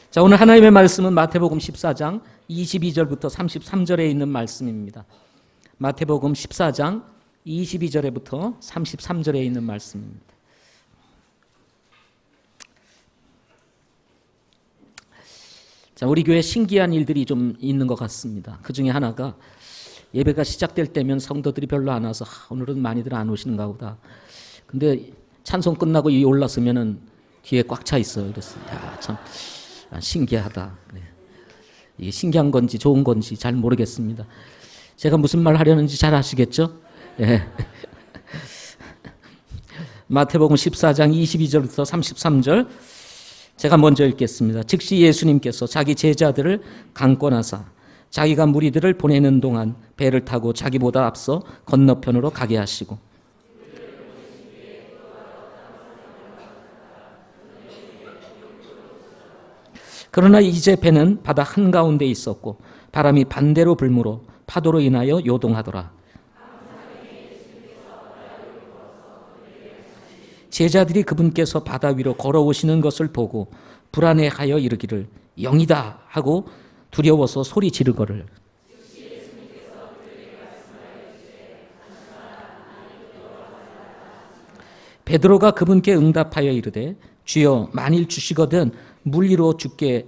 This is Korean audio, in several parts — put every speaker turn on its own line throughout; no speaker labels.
자, 오늘 하나님의 말씀은 마태복음 14장 22절부터 33절에 있는 말씀입니다. 마태복음 14장 22절부터 33절에 있는 말씀입니다. 자, 우리 교회에 신기한 일들이 좀 있는 것 같습니다. 그 중에 하나가 예배가 시작될 때면 성도들이 별로 안 와서 오늘은 많이들 안 오시는가 보다. 근데 찬송 끝나고 이 올라서면은 뒤에 꽉 차 있어요. 그래서 야, 참 신기하다. 이게 신기한 건지 좋은 건지 잘 모르겠습니다. 제가 무슨 말 하려는지 잘 아시겠죠? 예. 마태복음 14장 22절부터 33절 제가 먼저 읽겠습니다. 즉시 예수님께서 자기 제자들을 강권하사 자기가 무리들을 보내는 동안 배를 타고 자기보다 앞서 건너편으로 가게 하시고 그러나 이제 배는 바다 한가운데 있었고 바람이 반대로 불므로 파도로 인하여 요동하더라. 제자들이 그분께서 바다 위로 걸어오시는 것을 보고 불안해하여 이르기를 영이다 하고 두려워서 소리 지르거를. 베드로가 그분께 응답하여 이르되 주여 만일 주시거든 물 위로 죽게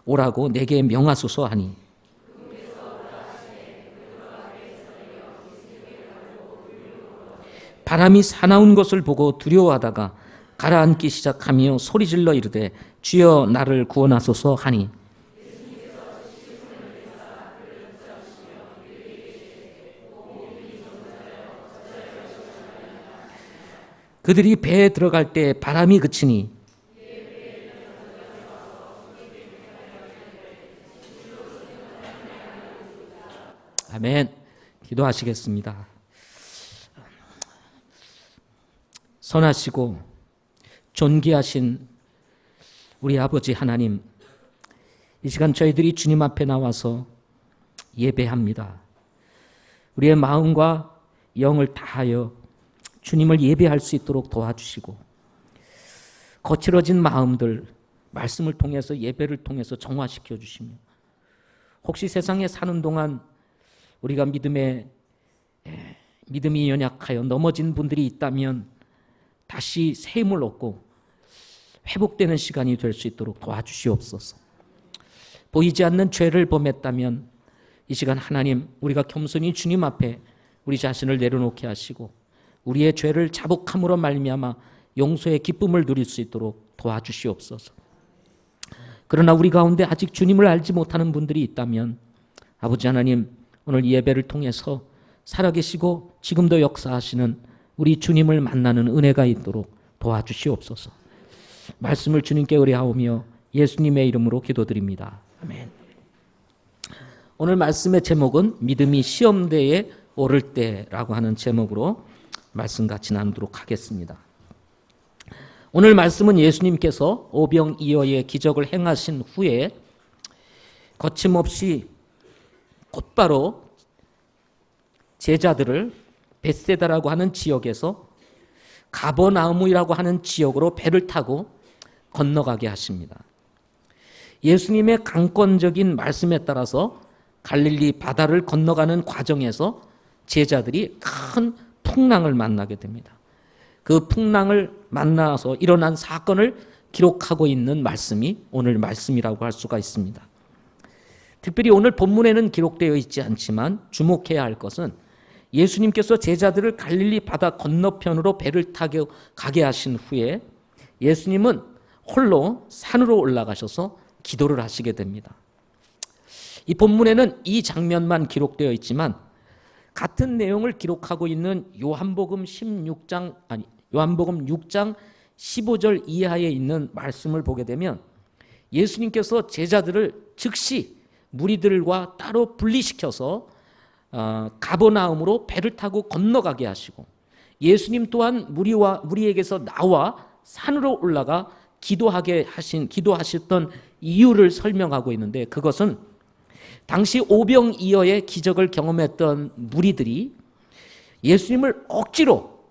오라고 내게 명하소서 하니 바람이 사나운 것을 보고 두려워하다가 가라앉기 시작하며 소리질러 이르되 주여 나를 구원하소서 하니 그들이 배에 들어갈 때 바람이 그치니 아멘. 기도하시겠습니다. 선하시고 존귀하신 우리 아버지 하나님, 이 시간 저희들이 주님 앞에 나와서 예배합니다. 우리의 마음과 영을 다하여 주님을 예배할 수 있도록 도와주시고 거칠어진 마음들 말씀을 통해서 예배를 통해서 정화시켜 주시며 혹시 세상에 사는 동안 우리가 믿음이 연약하여 넘어진 분들이 있다면 다시 새 힘을 얻고 회복되는 시간이 될 수 있도록 도와주시옵소서. 보이지 않는 죄를 범했다면 이 시간 하나님 우리가 겸손히 주님 앞에 우리 자신을 내려놓게 하시고 우리의 죄를 자복함으로 말미암아 용서의 기쁨을 누릴 수 있도록 도와주시옵소서. 그러나 우리 가운데 아직 주님을 알지 못하는 분들이 있다면 아버지 하나님 오늘 예배를 통해서 살아계시고 지금도 역사하시는 우리 주님을 만나는 은혜가 있도록 도와주시옵소서. 말씀을 주님께 의뢰하오며 예수님의 이름으로 기도드립니다. 아멘. 오늘 말씀의 제목은 믿음이 시험대에 오를 때라고 하는 제목으로 말씀 같이 나누도록 하겠습니다. 오늘 말씀은 예수님께서 오병이어의 기적을 행하신 후에 거침없이 곧바로 제자들을 벳세다라고 하는 지역에서 가버나움이라고 하는 지역으로 배를 타고 건너가게 하십니다. 예수님의 강권적인 말씀에 따라서 갈릴리 바다를 건너가는 과정에서 제자들이 큰 풍랑을 만나게 됩니다. 그 풍랑을 만나서 일어난 사건을 기록하고 있는 말씀이 오늘 말씀이라고 할 수가 있습니다. 특별히 오늘 본문에는 기록되어 있지 않지만 주목해야 할 것은 예수님께서 제자들을 갈릴리 바다 건너편으로 배를 타고 가게 하신 후에 예수님은 홀로 산으로 올라가셔서 기도를 하시게 됩니다. 이 본문에는 이 장면만 기록되어 있지만 같은 내용을 기록하고 있는 요한복음 6장 15절 이하에 있는 말씀을 보게 되면 예수님께서 제자들을 즉시 무리들과 따로 분리시켜서 가버나움으로 배를 타고 건너가게 하시고 예수님 또한 무리에게서 나와 산으로 올라가 기도하셨던 이유를 설명하고 있는데 그것은 당시 오병이어의 기적을 경험했던 무리들이 예수님을 억지로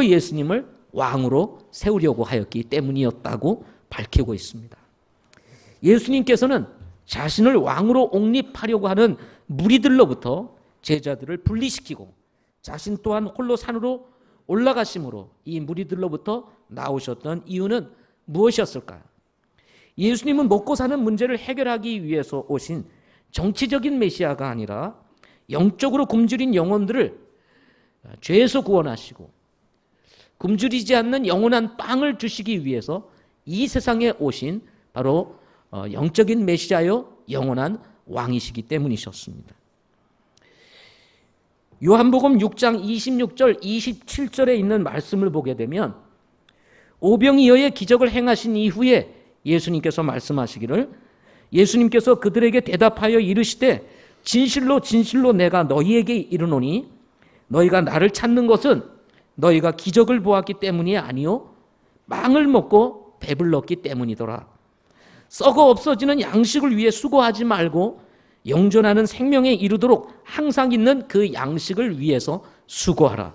예수님을 왕으로 세우려고 하였기 때문이었다고 밝히고 있습니다. 예수님께서는 자신을 왕으로 옹립하려고 하는 무리들로부터 제자들을 분리시키고 자신 또한 홀로 산으로 올라가심으로 이 무리들로부터 나오셨던 이유는 무엇이었을까요? 예수님은 먹고 사는 문제를 해결하기 위해서 오신 정치적인 메시아가 아니라 영적으로 굶주린 영혼들을 죄에서 구원하시고 굶주리지 않는 영원한 빵을 주시기 위해서 이 세상에 오신 바로 영적인 메시아요 영원한 왕이시기 때문이셨습니다. 요한복음 6장 26절 27절에 있는 말씀을 보게 되면 오병이어의 기적을 행하신 이후에 예수님께서 말씀하시기를 예수님께서 그들에게 대답하여 이르시되 진실로 진실로 내가 너희에게 이르노니 너희가 나를 찾는 것은 너희가 기적을 보았기 때문이 아니요 빵을 먹고 배불렀기 때문이더라. 썩어 없어지는 양식을 위해 수고하지 말고 영존하는 생명에 이르도록 항상 있는 그 양식을 위해서 수고하라.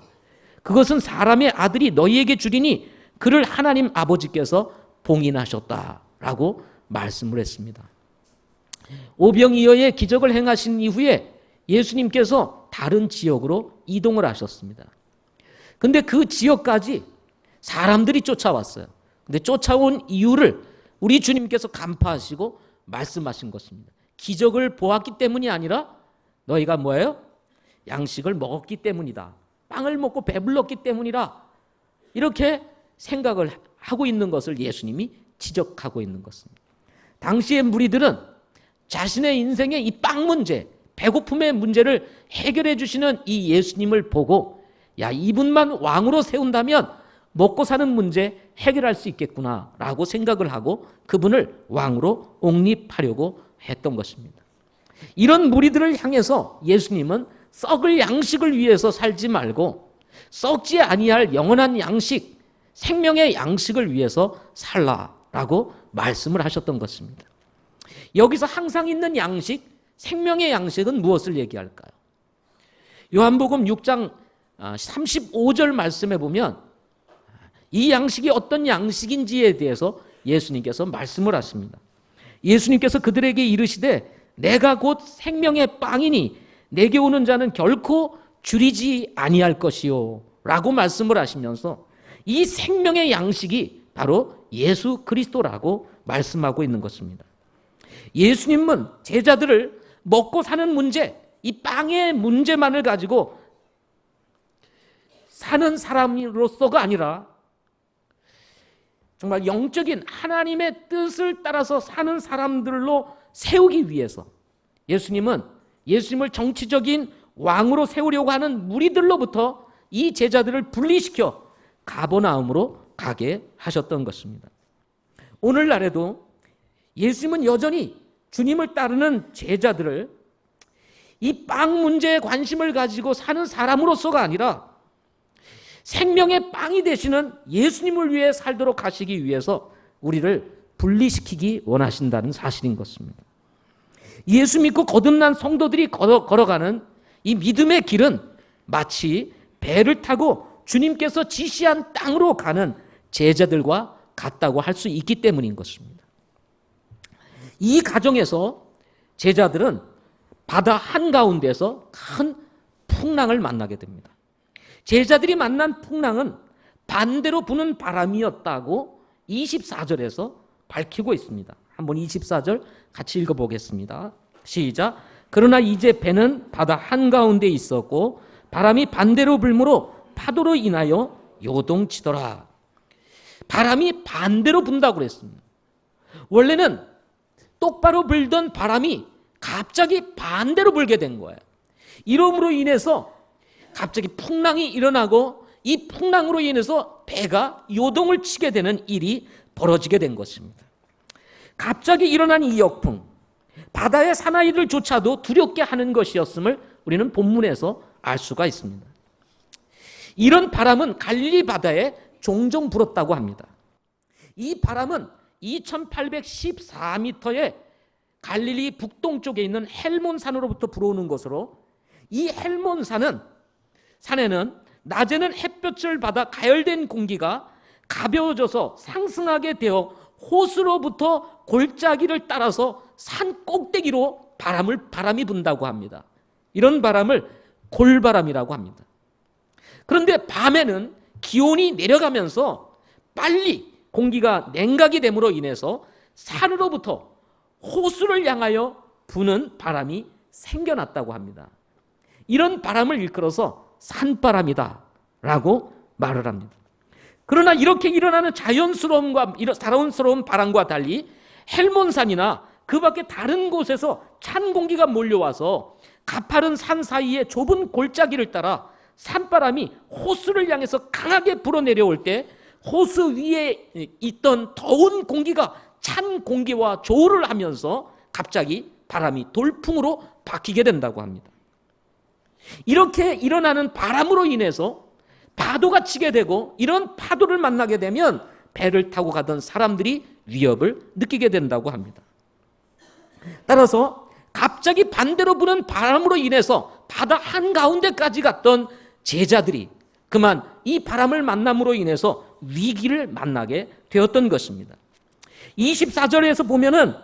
그것은 사람의 아들이 너희에게 주리니 그를 하나님 아버지께서 봉인하셨다라고 말씀을 했습니다. 오병이어의 기적을 행하신 이후에 예수님께서 다른 지역으로 이동을 하셨습니다. 근데 그 지역까지 사람들이 쫓아왔어요. 근데 쫓아온 이유를 우리 주님께서 간파하시고 말씀하신 것입니다. 기적을 보았기 때문이 아니라 너희가 뭐예요? 양식을 먹었기 때문이다. 빵을 먹고 배불렀기 때문이라. 이렇게 생각을 하고 있는 것을 예수님이 지적하고 있는 것입니다. 당시의 무리들은 자신의 인생의 이 빵 문제, 배고픔의 문제를 해결해 주시는 이 예수님을 보고 야, 이분만 왕으로 세운다면 먹고 사는 문제 해결할 수 있겠구나라고 생각을 하고 그분을 왕으로 옹립하려고 했던 것입니다. 이런 무리들을 향해서 예수님은 썩을 양식을 위해서 살지 말고 썩지 아니할 영원한 양식, 생명의 양식을 위해서 살라라고 말씀을 하셨던 것입니다. 여기서 항상 있는 양식, 생명의 양식은 무엇을 얘기할까요? 요한복음 6장 35절 말씀에 보면 이 양식이 어떤 양식인지에 대해서 예수님께서 말씀을 하십니다. 예수님께서 그들에게 이르시되 내가 곧 생명의 빵이니 내게 오는 자는 결코 줄이지 아니할 것이요 라고 말씀을 하시면서 이 생명의 양식이 바로 예수 그리스도라고 말씀하고 있는 것입니다. 예수님은 제자들을 먹고 사는 문제, 이 빵의 문제만을 가지고 사는 사람으로서가 아니라 정말 영적인 하나님의 뜻을 따라서 사는 사람들로 세우기 위해서 예수님은 예수님을 정치적인 왕으로 세우려고 하는 무리들로부터 이 제자들을 분리시켜 가버나움으로 가게 하셨던 것입니다. 오늘날에도 예수님은 여전히 주님을 따르는 제자들을 이 빵 문제에 관심을 가지고 사는 사람으로서가 아니라 생명의 빵이 되시는 예수님을 위해 살도록 하시기 위해서 우리를 분리시키기 원하신다는 사실인 것입니다. 예수 믿고 거듭난 성도들이 걸어가는 이 믿음의 길은 마치 배를 타고 주님께서 지시한 땅으로 가는 제자들과 같다고 할 수 있기 때문인 것입니다. 이 가정에서 제자들은 바다 한가운데서 큰 풍랑을 만나게 됩니다. 제자들이 만난 풍랑은 반대로 부는 바람이었다고 24절에서 밝히고 있습니다. 한번 24절 같이 읽어보겠습니다. 시작. 그러나 이제 배는 바다 한가운데 있었고 바람이 반대로 불므로 파도로 인하여 요동치더라. 바람이 반대로 분다고 그랬습니다. 원래는 똑바로 불던 바람이 갑자기 반대로 불게 된 거예요. 이러므로 인해서 갑자기 풍랑이 일어나고 이 풍랑으로 인해서 배가 요동을 치게 되는 일이 벌어지게 된 것입니다. 갑자기 일어난 이 역풍, 바다의 사나이들조차도 두렵게 하는 것이었음을 우리는 본문에서 알 수가 있습니다. 이런 바람은 갈릴리 바다에 종종 불었다고 합니다. 이 바람은 2814m의 갈릴리 북동쪽에 있는 헬몬산으로부터 불어오는 것으로 이 헬몬산에는 낮에는 햇볕을 받아 가열된 공기가 가벼워져서 상승하게 되어 호수로부터 골짜기를 따라서 산 꼭대기로 바람이 분다고 합니다. 이런 바람을 골바람이라고 합니다. 그런데 밤에는 기온이 내려가면서 빨리 공기가 냉각이 됨으로 인해서 산으로부터 호수를 향하여 부는 바람이 생겨났다고 합니다. 이런 바람을 일컬어서 산바람이다라고 말을 합니다. 그러나 이렇게 일어나는 자연스러운 바람과 달리 헬몬산이나 그 밖에 다른 곳에서 찬 공기가 몰려와서 가파른 산 사이의 좁은 골짜기를 따라 산바람이 호수를 향해서 강하게 불어내려올 때 호수 위에 있던 더운 공기가 찬 공기와 조우를 하면서 갑자기 바람이 돌풍으로 바뀌게 된다고 합니다. 이렇게 일어나는 바람으로 인해서 파도가 치게 되고, 이런 파도를 만나게 되면 배를 타고 가던 사람들이 위협을 느끼게 된다고 합니다. 따라서 갑자기 반대로 부는 바람으로 인해서 바다 한가운데까지 갔던 제자들이 그만 이 바람을 만남으로 인해서 위기를 만나게 되었던 것입니다. 24절에서 보면은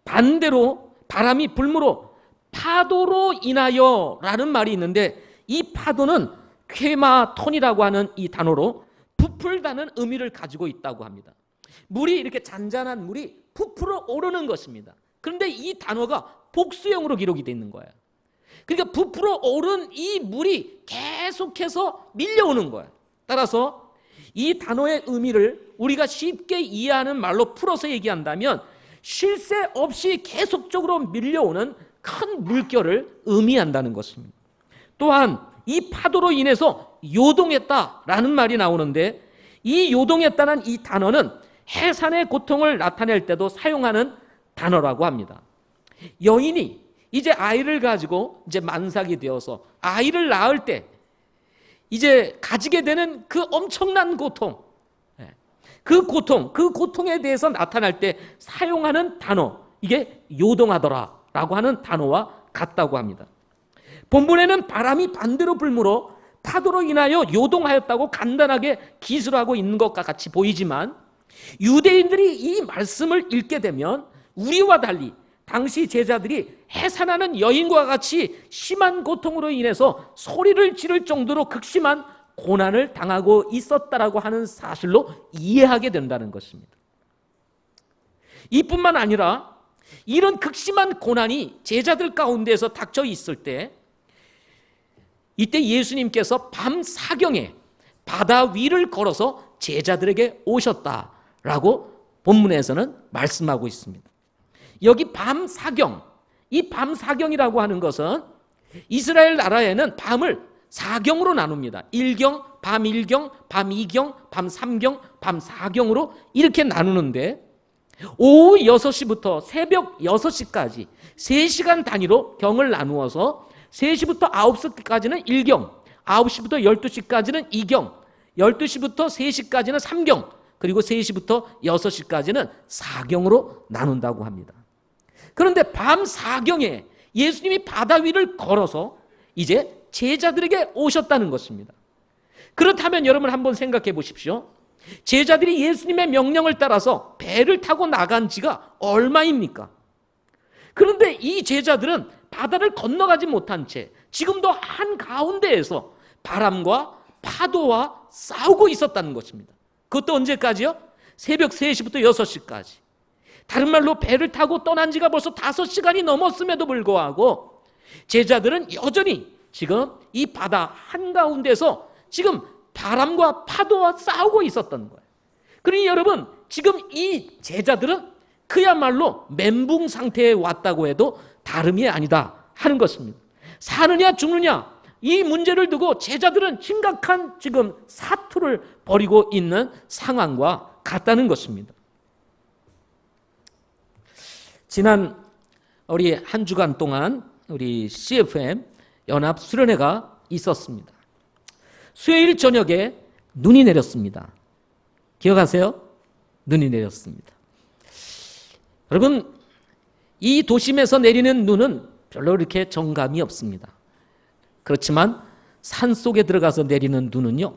반대로 바람이 불므로 파도로 인하여 라는 말이 있는데, 이 파도는 쾌마톤이라고 하는 이 단어로 부풀다는 의미를 가지고 있다고 합니다. 물이 이렇게 잔잔한 물이 부풀어 오르는 것입니다. 그런데 이 단어가 복수형으로 기록이 되어 있는 거예요. 그러니까 부풀어 오른 이 물이 계속해서 밀려오는 거예요. 따라서 이 단어의 의미를 우리가 쉽게 이해하는 말로 풀어서 얘기한다면 쉴 새 없이 계속적으로 밀려오는 큰 물결을 의미한다는 것입니다. 또한 이 파도로 인해서 요동했다라는 말이 나오는데, 이 요동했다는 이 단어는 해산의 고통을 나타낼 때도 사용하는 단어라고 합니다. 여인이 이제 아이를 가지고 이제 만삭이 되어서 아이를 낳을 때 이제 가지게 되는 그 엄청난 고통, 그 고통에 대해서 나타날 때 사용하는 단어, 이게 요동하더라라고 하는 단어와 같다고 합니다. 본문에는 바람이 반대로 불므로 파도로 인하여 요동하였다고 간단하게 기술하고 있는 것과 같이 보이지만, 유대인들이 이 말씀을 읽게 되면 우리와 달리 당시 제자들이 해산하는 여인과 같이 심한 고통으로 인해서 소리를 지를 정도로 극심한 고난을 당하고 있었다라고 하는 사실로 이해하게 된다는 것입니다. 이뿐만 아니라 이런 극심한 고난이 제자들 가운데서 닥쳐 있을 때, 이때 예수님께서 밤 사경에 바다 위를 걸어서 제자들에게 오셨다라고 본문에서는 말씀하고 있습니다. 여기 밤 사경, 이 밤 사경이라고 하는 것은 이스라엘 나라에는 밤을 사경으로 나눕니다. 일경, 밤 1경, 밤 2경, 밤 3경, 밤 4경으로 이렇게 나누는데, 오후 6시부터 새벽 6시까지 3시간 단위로 경을 나누어서 3시부터 9시까지는 1경, 9시부터 12시까지는 2경, 12시부터 3시까지는 3경, 그리고 3시부터 6시까지는 4경으로 나눈다고 합니다. 그런데 밤 4경에 예수님이 바다 위를 걸어서 이제 제자들에게 오셨다는 것입니다. 그렇다면 여러분 한번 생각해 보십시오. 제자들이 예수님의 명령을 따라서 배를 타고 나간 지가 얼마입니까? 그런데 이 제자들은 바다를 건너가지 못한 채 지금도 한가운데에서 바람과 파도와 싸우고 있었다는 것입니다. 그것도 언제까지요? 새벽 3시부터 6시까지. 다른 말로 배를 타고 떠난 지가 벌써 5시간이 넘었음에도 불구하고 제자들은 여전히 지금 이 바다 한가운데서 지금 바람과 파도와 싸우고 있었던 거예요. 그러니 여러분, 지금 이 제자들은 그야말로 멘붕 상태에 왔다고 해도 다름이 아니다 하는 것입니다. 사느냐 죽느냐 이 문제를 두고 제자들은 심각한 지금 사투를 벌이고 있는 상황과 같다는 것입니다. 지난 우리 한 주간 동안 우리 CFM 연합 수련회가 있었습니다. 수요일 저녁에 눈이 내렸습니다. 기억하세요? 눈이 내렸습니다. 여러분, 이 도심에서 내리는 눈은 별로 이렇게 정감이 없습니다. 그렇지만 산 속에 들어가서 내리는 눈은요,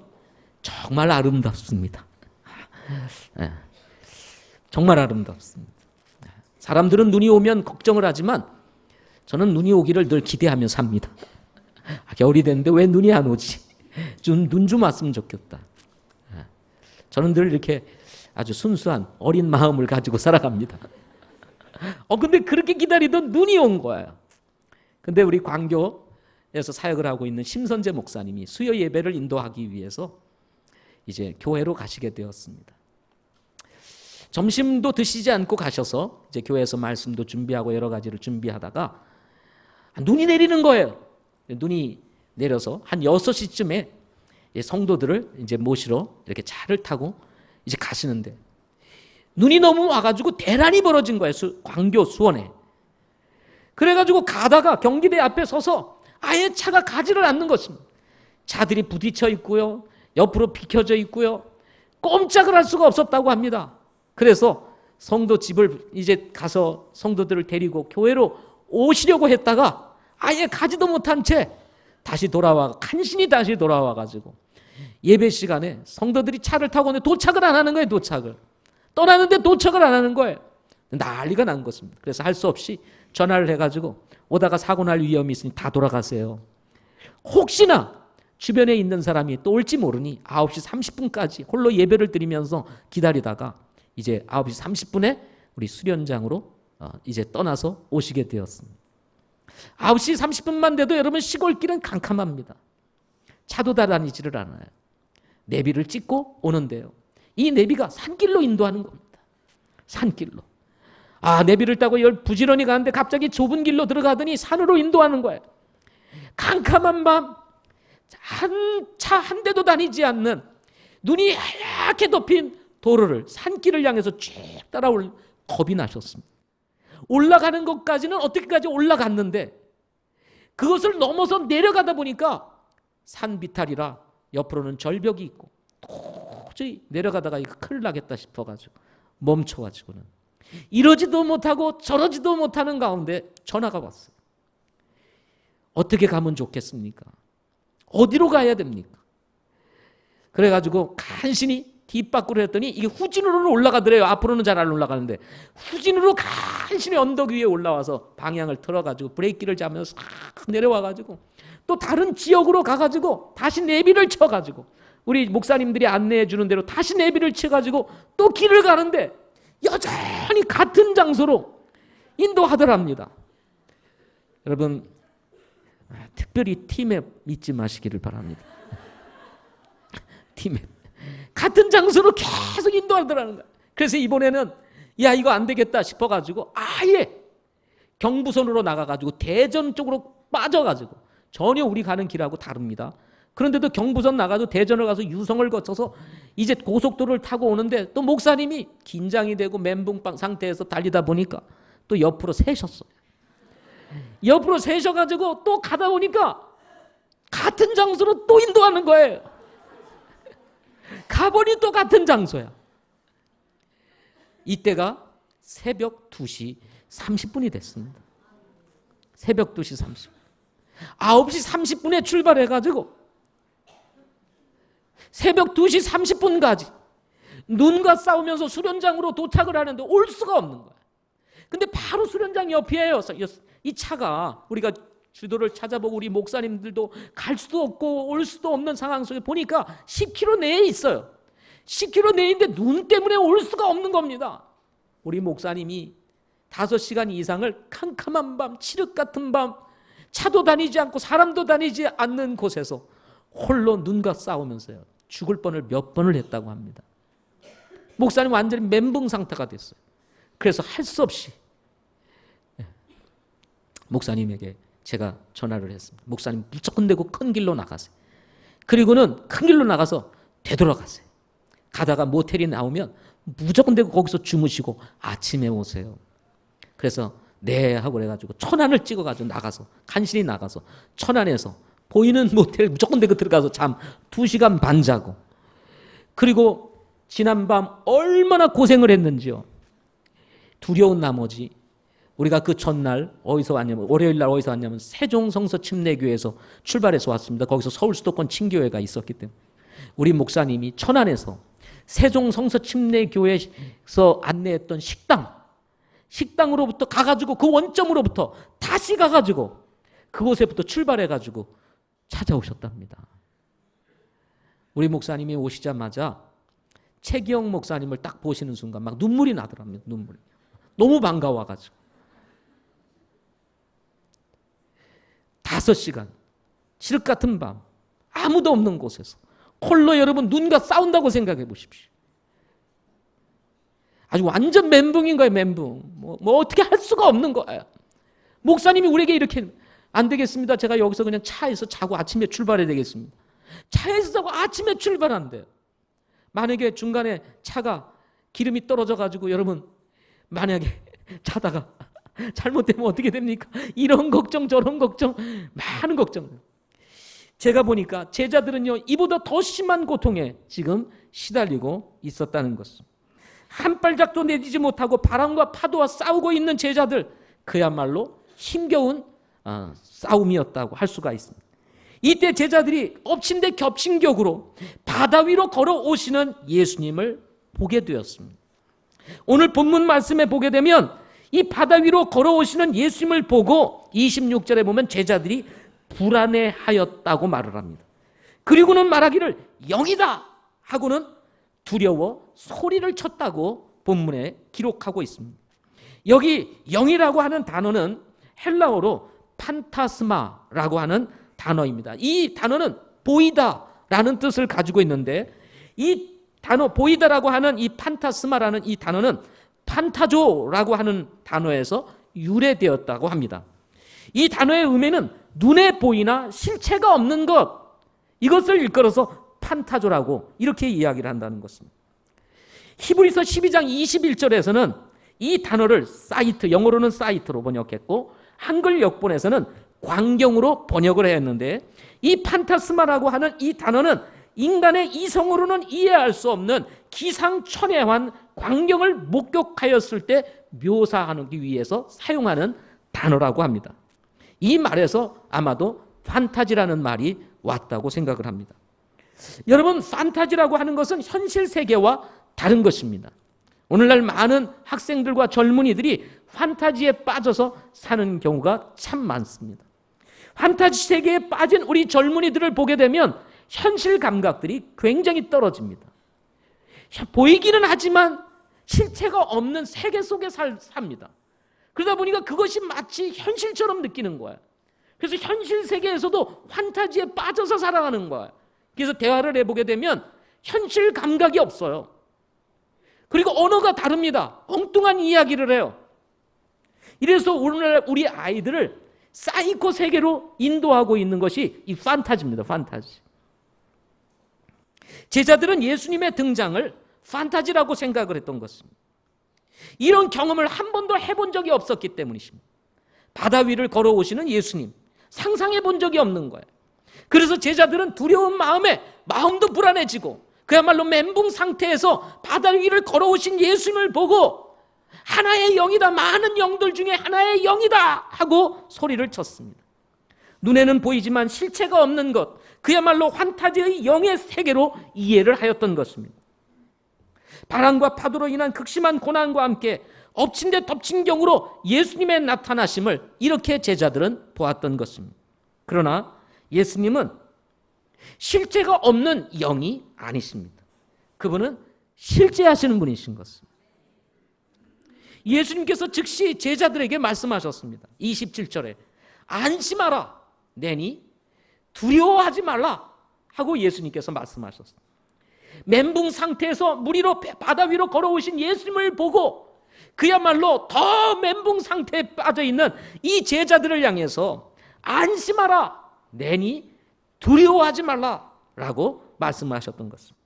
정말 아름답습니다. 정말 아름답습니다. 사람들은 눈이 오면 걱정을 하지만 저는 눈이 오기를 늘 기대하며 삽니다. 겨울이 됐는데 왜 눈이 안 오지? 눈 좀 왔으면 좋겠다. 저는 늘 이렇게 아주 순수한 어린 마음을 가지고 살아갑니다. 근데 그렇게 기다리던 눈이 온 거예요. 근데 우리 광교에서 사역을 하고 있는 심선재 목사님이 수요 예배를 인도하기 위해서 이제 교회로 가시게 되었습니다. 점심도 드시지 않고 가셔서 이제 교회에서 말씀도 준비하고 여러 가지를 준비하다가 눈이 내리는 거예요. 눈이 내려서 한 6시쯤에 성도들을 이제 모시러 이렇게 차를 타고 이제 가시는데 눈이 너무 와가지고 대란이 벌어진 거예요. 광교 수원에. 그래가지고 가다가 경기대 앞에 서서 아예 차가 가지를 않는 것입니다. 차들이 부딪혀 있고요. 옆으로 비켜져 있고요. 꼼짝을 할 수가 없었다고 합니다. 그래서 성도 집을 이제 가서 성도들을 데리고 교회로 오시려고 했다가 아예 가지도 못한 채 다시 간신히 다시 돌아와가지고 예배 시간에 성도들이 차를 타고 오는데 도착을 안 하는 거예요. 떠나는데 도착을 안 하는 거예요. 난리가 난 것입니다. 그래서 할 수 없이 전화를 해가지고 오다가 사고 날 위험이 있으니 다 돌아가세요. 혹시나 주변에 있는 사람이 또 올지 모르니 9시 30분까지 홀로 예배를 드리면서 기다리다가 이제 9시 30분에 우리 수련장으로 이제 떠나서 오시게 되었습니다. 9시 30분만 돼도 여러분 시골길은 캄캄합니다. 차도 다 다니지를 않아요. 내비를 찍고 오는데요. 이 내비가 산길로 인도하는 겁니다. 산길로. 내비를 따고 부지런히 가는데 갑자기 좁은 길로 들어가더니 산으로 인도하는 거예요. 캄캄한 밤 차 한 대도 다니지 않는 눈이 하얗게 덮인 도로를 산길을 향해서 쭉 따라올 겁이 나셨습니다. 올라가는 것까지는 어떻게까지 올라갔는데 그것을 넘어서 내려가다 보니까 산 비탈이라 옆으로는 절벽이 있고 도저히 내려가다가 이거 큰일 나겠다 싶어가지고 멈춰가지고는 이러지도 못하고 저러지도 못하는 가운데 전화가 왔어요. 어떻게 가면 좋겠습니까? 어디로 가야 됩니까? 그래가지고 간신히 뒷바꾸로 했더니 이게 후진으로는 올라가더래요. 앞으로는 잘 안 올라가는데 후진으로 간신히 언덕 위에 올라와서 방향을 틀어가지고 브레이크를 잡으면서 싹 내려와가지고 또 다른 지역으로 가가지고 다시 내비를 쳐가지고 우리 목사님들이 안내해 주는 대로 다시 내비를 쳐가지고 또 길을 가는데 여전히 같은 장소로 인도하더랍니다. 여러분 특별히 T맵 믿지 마시기를 바랍니다. T맵 같은 장소로 계속 인도하더라는 거예요. 그래서 이번에는 이거 안 되겠다 싶어가지고 아예 경부선으로 나가가지고 대전 쪽으로 빠져가지고 전혀 우리 가는 길하고 다릅니다. 그런데도 경부선 나가도 대전을 가서 유성을 거쳐서 이제 고속도로를 타고 오는데 또 목사님이 긴장이 되고 멘붕 상태에서 달리다 보니까 또 옆으로 세셨어요. 옆으로 세셔가지고 또 가다 보니까 같은 장소로 또 인도하는 거예요. 가보니 또 같은 장소야. 이때가 새벽 2시 30분이 됐습니다. 새벽 2시 30분. 9시 30분에 출발해가지고 새벽 2시 30분까지 눈과 싸우면서 수련장으로 도착을 하는데 올 수가 없는 거야. 근데 바로 수련장 옆이에요. 이 차가 우리가 주도를 찾아보고 우리 목사님들도 갈 수도 없고 올 수도 없는 상황 속에 보니까 10km 내에 있어요. 10km 내에 있는데 눈 때문에 올 수가 없는 겁니다. 우리 목사님이 5시간 이상을 캄캄한 밤, 칠흑 같은 밤, 차도 다니지 않고 사람도 다니지 않는 곳에서 홀로 눈과 싸우면서요. 죽을 뻔을 몇 번을 했다고 합니다. 목사님 완전히 멘붕 상태가 됐어요. 그래서 할 수 없이 목사님에게 제가 전화를 했습니다. 목사님 무조건 되고 큰 길로 나가세요. 그리고는 큰 길로 나가서 되돌아가세요. 가다가 모텔이 나오면 무조건 되고 거기서 주무시고 아침에 오세요. 그래서 네 하고 그래가지고 천안을 찍어가지고 나가서 간신히 나가서 천안에서 보이는 모텔 무조건 되고 들어가서 잠 2시간 반 자고 그리고 지난밤 얼마나 고생을 했는지요. 두려운 나머지 우리가 그 전날 어디서 왔냐면 월요일 날 어디서 왔냐면 세종성서 침례교회에서 출발해서 왔습니다. 거기서 서울 수도권 친교회가 있었기 때문에 우리 목사님이 천안에서 세종 성서 침례교회에서 안내했던 식당으로부터 가가지고 그 원점으로부터 다시 가가지고 그곳에부터 출발해가지고 찾아오셨답니다. 우리 목사님이 오시자마자 최기영 목사님을 딱 보시는 순간 막 눈물이 나더랍니다. 눈물이. 너무 반가워가지고 5시간 칠흑 같은 밤 아무도 없는 곳에서 홀로 여러분 눈과 싸운다고 생각해 보십시오. 아주 완전 멘붕인 거예요. 멘붕. 뭐 어떻게 할 수가 없는 거예요. 목사님이 우리에게 이렇게 안 되겠습니다. 제가 여기서 그냥 차에서 자고 아침에 출발해야 되겠습니다. 차에서 자고 아침에 출발한대요. 만약에 중간에 차가 기름이 떨어져 가지고 여러분 만약에 자다가 잘못되면 어떻게 됩니까? 이런 걱정 저런 걱정 많은 걱정. 제가 보니까 제자들은요 이보다 더 심한 고통에 지금 시달리고 있었다는 것입니다. 한 발짝도 내딛지 못하고 바람과 파도와 싸우고 있는 제자들, 그야말로 힘겨운 싸움이었다고 할 수가 있습니다. 이때 제자들이 엎친 데 겹친 격으로 바다 위로 걸어오시는 예수님을 보게 되었습니다. 오늘 본문 말씀에 보게 되면 이 바다 위로 걸어오시는 예수님을 보고 26절에 보면 제자들이 불안해하였다고 말을 합니다. 그리고는 말하기를 영이다 하고는 두려워 소리를 쳤다고 본문에 기록하고 있습니다. 여기 영이라고 하는 단어는 헬라어로 판타스마라고 하는 단어입니다. 이 단어는 보이다라는 뜻을 가지고 있는데 이 단어 보이다라고 하는 이 판타스마라는 이 단어는 판타조라고 하는 단어에서 유래되었다고 합니다. 이 단어의 의미는 눈에 보이나 실체가 없는 것, 이것을 일컬어서 판타조라고 이렇게 이야기를 한다는 것입니다. 히브리서 12장 21절에서는 이 단어를 사이트, 영어로는 사이트로 번역했고 한글 역본에서는 광경으로 번역을 했는데 이 판타스마라고 하는 이 단어는 인간의 이성으로는 이해할 수 없는 기상천외한 광경을 목격하였을 때 묘사하기 위해서 사용하는 단어라고 합니다. 이 말에서 아마도 판타지라는 말이 왔다고 생각을 합니다. 여러분, 판타지라고 하는 것은 현실 세계와 다른 것입니다. 오늘날 많은 학생들과 젊은이들이 판타지에 빠져서 사는 경우가 참 많습니다. 판타지 세계에 빠진 우리 젊은이들을 보게 되면 현실 감각들이 굉장히 떨어집니다. 보이기는 하지만 실체가 없는 세계 속에 삽니다. 그러다 보니까 그것이 마치 현실처럼 느끼는 거예요. 그래서 현실 세계에서도 판타지에 빠져서 살아가는 거예요. 그래서 대화를 해보게 되면 현실 감각이 없어요. 그리고 언어가 다릅니다. 엉뚱한 이야기를 해요. 이래서 오늘날 우리 아이들을 사이코 세계로 인도하고 있는 것이 이 판타지입니다. 판타지. 제자들은 예수님의 등장을 판타지라고 생각을 했던 것입니다. 이런 경험을 한 번도 해본 적이 없었기 때문이십니다. 바다 위를 걸어오시는 예수님, 상상해 본 적이 없는 거예요. 그래서 제자들은 두려운 마음에 마음도 불안해지고 그야말로 멘붕 상태에서 바다 위를 걸어오신 예수님을 보고 하나의 영이다, 많은 영들 중에 하나의 영이다 하고 소리를 쳤습니다. 눈에는 보이지만 실체가 없는 것, 그야말로 판타지의 영의 세계로 이해를 하였던 것입니다. 바람과 파도로 인한 극심한 고난과 함께 엎친 데 덮친 경우로 예수님의 나타나심을 이렇게 제자들은 보았던 것입니다. 그러나 예수님은 실체가 없는 영이 아니십니다. 그분은 실제하시는 분이신 것입니다. 예수님께서 즉시 제자들에게 말씀하셨습니다. 27절에 안심하라 내니 두려워하지 말라 하고 예수님께서 말씀하셨습니다. 멘붕 상태에서 물 위로 바다 위로 걸어오신 예수님을 보고 그야말로 더 멘붕 상태에 빠져있는 이 제자들을 향해서 안심하라 내니 두려워하지 말라라고 말씀하셨던 것입니다.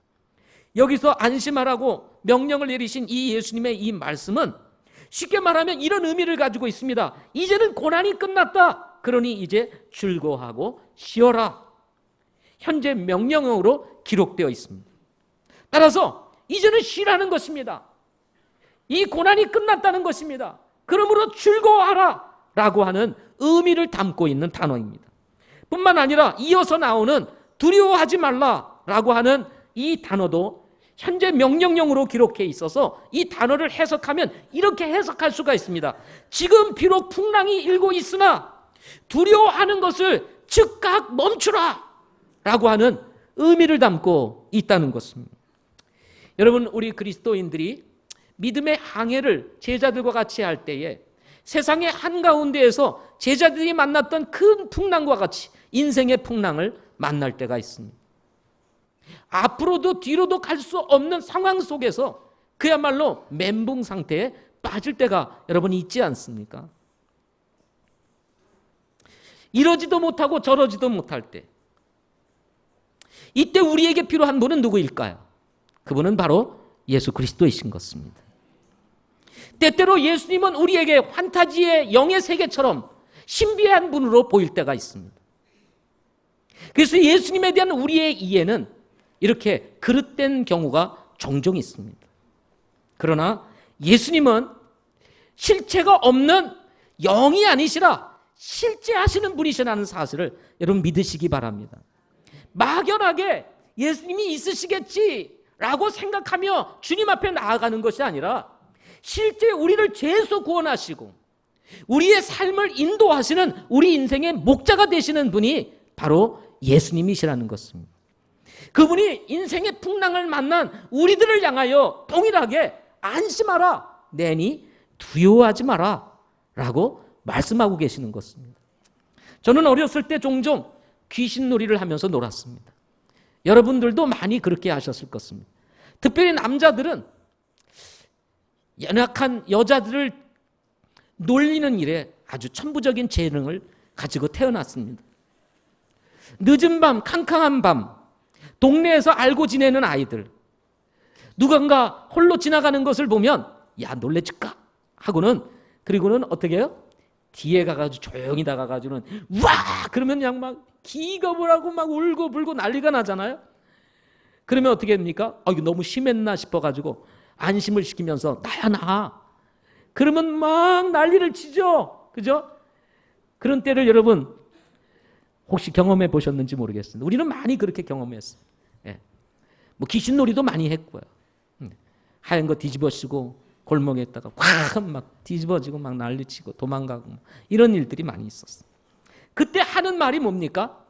여기서 안심하라고 명령을 내리신 이 예수님의 이 말씀은 쉽게 말하면 이런 의미를 가지고 있습니다. 이제는 고난이 끝났다. 그러니 이제 즐거워하고 쉬어라. 현재 명령어로 기록되어 있습니다. 따라서 이제는 쉬라는 것입니다. 이 고난이 끝났다는 것입니다. 그러므로 즐거워하라 라고 하는 의미를 담고 있는 단어입니다. 뿐만 아니라 이어서 나오는 두려워하지 말라라고 하는 이 단어도 현재 명령형으로 기록해 있어서 이 단어를 해석하면 이렇게 해석할 수가 있습니다. 지금 비록 풍랑이 일고 있으나 두려워하는 것을 즉각 멈추라 라고 하는 의미를 담고 있다는 것입니다. 여러분, 우리 그리스도인들이 믿음의 항해를 제자들과 같이 할 때에 세상의 한가운데에서 제자들이 만났던 큰 풍랑과 같이 인생의 풍랑을 만날 때가 있습니다. 앞으로도 뒤로도 갈 수 없는 상황 속에서 그야말로 멘붕 상태에 빠질 때가 여러분 있지 않습니까? 이러지도 못하고 저러지도 못할 때, 이때 우리에게 필요한 분은 누구일까요? 그분은 바로 예수 그리스도이신 것입니다. 때때로 예수님은 우리에게 판타지의 영의 세계처럼 신비한 분으로 보일 때가 있습니다. 그래서 예수님에 대한 우리의 이해는 이렇게 그릇된 경우가 종종 있습니다. 그러나 예수님은 실체가 없는 영이 아니시라 실제 하시는 분이시라는 사실을 여러분 믿으시기 바랍니다. 막연하게 예수님이 있으시겠지라고 생각하며 주님 앞에 나아가는 것이 아니라 실제 우리를 죄에서 구원하시고 우리의 삶을 인도하시는 우리 인생의 목자가 되시는 분이 바로 예수님이시라는 것입니다. 그분이 인생의 풍랑을 만난 우리들을 향하여 동일하게 안심하라, 내니 두려워하지 마라 라고 말씀하고 계시는 것입니다. 저는 어렸을 때 종종 귀신놀이를 하면서 놀았습니다. 여러분들도 많이 그렇게 하셨을 것입니다. 특별히 남자들은 연약한 여자들을 놀리는 일에 아주 천부적인 재능을 가지고 태어났습니다. 늦은 밤, 캄캄한 밤, 동네에서 알고 지내는 아이들, 누군가 홀로 지나가는 것을 보면 야 놀래줄까 하고는, 그리고는 어떻게 해요? 뒤에 가가지고 조용히 다가가지고는 와 그러면 그냥 막 기겁을 하고 막 울고 불고 난리가 나잖아요. 그러면 어떻게 됩니까? 이거 너무 심했나 싶어가지고 안심을 시키면서 나야 나. 그러면 막 난리를 치죠. 그죠? 그런 때를 여러분 혹시 경험해 보셨는지 모르겠습니다. 우리는 많이 그렇게 경험했어요. 예. 뭐 귀신놀이도 많이 했고요. 하얀 거 뒤집어쓰고 골목에다가 확 막 뒤집어지고 막 난리치고 도망가고 이런 일들이 많이 있었어요. 그때 하는 말이 뭡니까?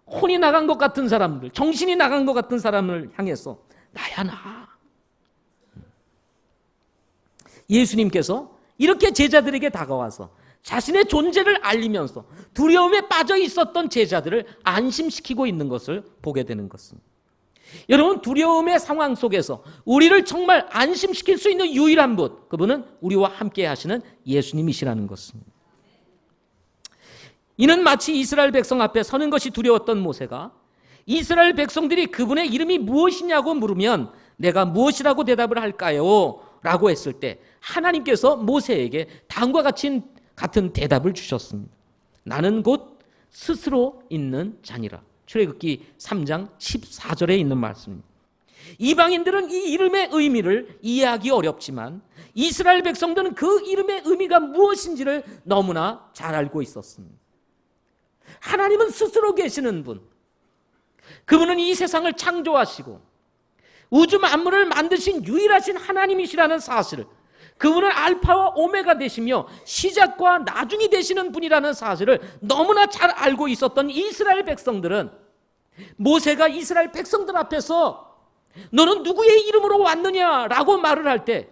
혼이 나간 것 같은 사람들, 정신이 나간 것 같은 사람을 향해서 나야 나. 예수님께서 이렇게 제자들에게 다가와서 자신의 존재를 알리면서 두려움에 빠져 있었던 제자들을 안심시키고 있는 것을 보게 되는 것입니다. 여러분, 두려움의 상황 속에서 우리를 정말 안심시킬 수 있는 유일한 분, 그분은 우리와 함께 하시는 예수님이시라는 것입니다. 이는 마치 이스라엘 백성 앞에 서는 것이 두려웠던 모세가 이스라엘 백성들이 그분의 이름이 무엇이냐고 물으면 내가 무엇이라고 대답을 할까요? 라고 했을 때 하나님께서 모세에게 다음과 같은 대답을 주셨습니다. 나는 곧 스스로 있는 자니라. 출애굽기 3장 14절에 있는 말씀입니다. 이방인들은 이 이름의 의미를 이해하기 어렵지만 이스라엘 백성들은 그 이름의 의미가 무엇인지를 너무나 잘 알고 있었습니다. 하나님은 스스로 계시는 분, 그분은 이 세상을 창조하시고 우주 만물을 만드신 유일하신 하나님이시라는 사실을, 그분은 알파와 오메가 되시며 시작과 나중이 되시는 분이라는 사실을 너무나 잘 알고 있었던 이스라엘 백성들은 모세가 이스라엘 백성들 앞에서 너는 누구의 이름으로 왔느냐라고 말을 할 때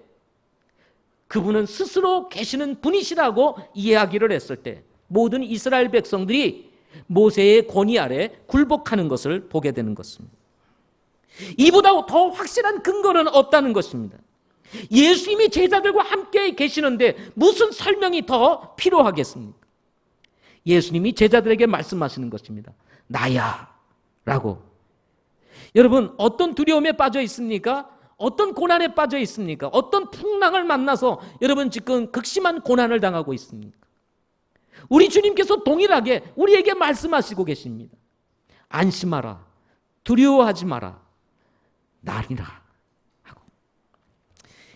그분은 스스로 계시는 분이시라고 이해하기를 했을 때 모든 이스라엘 백성들이 모세의 권위 아래 굴복하는 것을 보게 되는 것입니다. 이보다 더 확실한 근거는 없다는 것입니다. 예수님이 제자들과 함께 계시는데 무슨 설명이 더 필요하겠습니까? 예수님이 제자들에게 말씀하시는 것입니다. 나야 라고. 여러분, 어떤 두려움에 빠져 있습니까? 어떤 고난에 빠져 있습니까? 어떤 풍랑을 만나서 여러분 지금 극심한 고난을 당하고 있습니까? 우리 주님께서 동일하게 우리에게 말씀하시고 계십니다. 안심하라, 두려워하지 마라, 나리라 하고.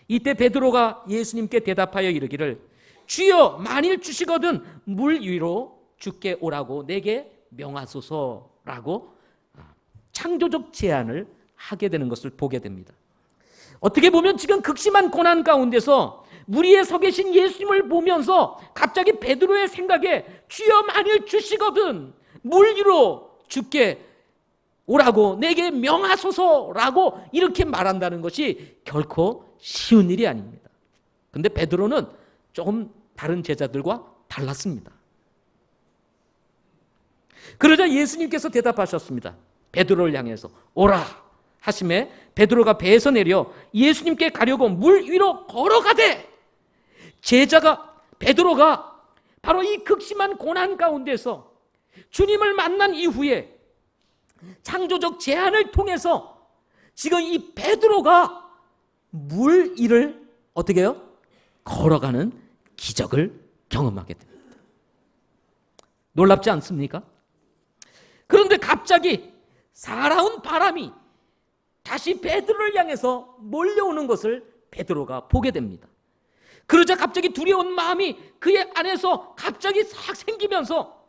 이때 베드로가 예수님께 대답하여 이르기를 주여 만일 주시거든 물 위로 주께 오라고 내게 명하소서라고 창조적 제안을 하게 되는 것을 보게 됩니다. 어떻게 보면 지금 극심한 고난 가운데서 물 위에 서 계신 예수님을 보면서 갑자기 베드로의 생각에 주여 만일 주시거든 물 위로 주께 오라고 내게 명하소서라고 이렇게 말한다는 것이 결코 쉬운 일이 아닙니다. 그런데 베드로는 조금 다른 제자들과 달랐습니다. 그러자 예수님께서 대답하셨습니다. 베드로를 향해서 오라 하심에 베드로가 배에서 내려 예수님께 가려고 물 위로 걸어가되 베드로가 바로 이 극심한 고난 가운데서 주님을 만난 이후에 창조적 제한을 통해서 지금 이 베드로가 물 위를 어떻게 해요? 걸어가는 기적을 경험하게 됩니다. 놀랍지 않습니까? 그런데 갑자기 살아온 바람이 다시 베드로를 향해서 몰려오는 것을 베드로가 보게 됩니다. 그러자 갑자기 두려운 마음이 그의 안에서 갑자기 싹 생기면서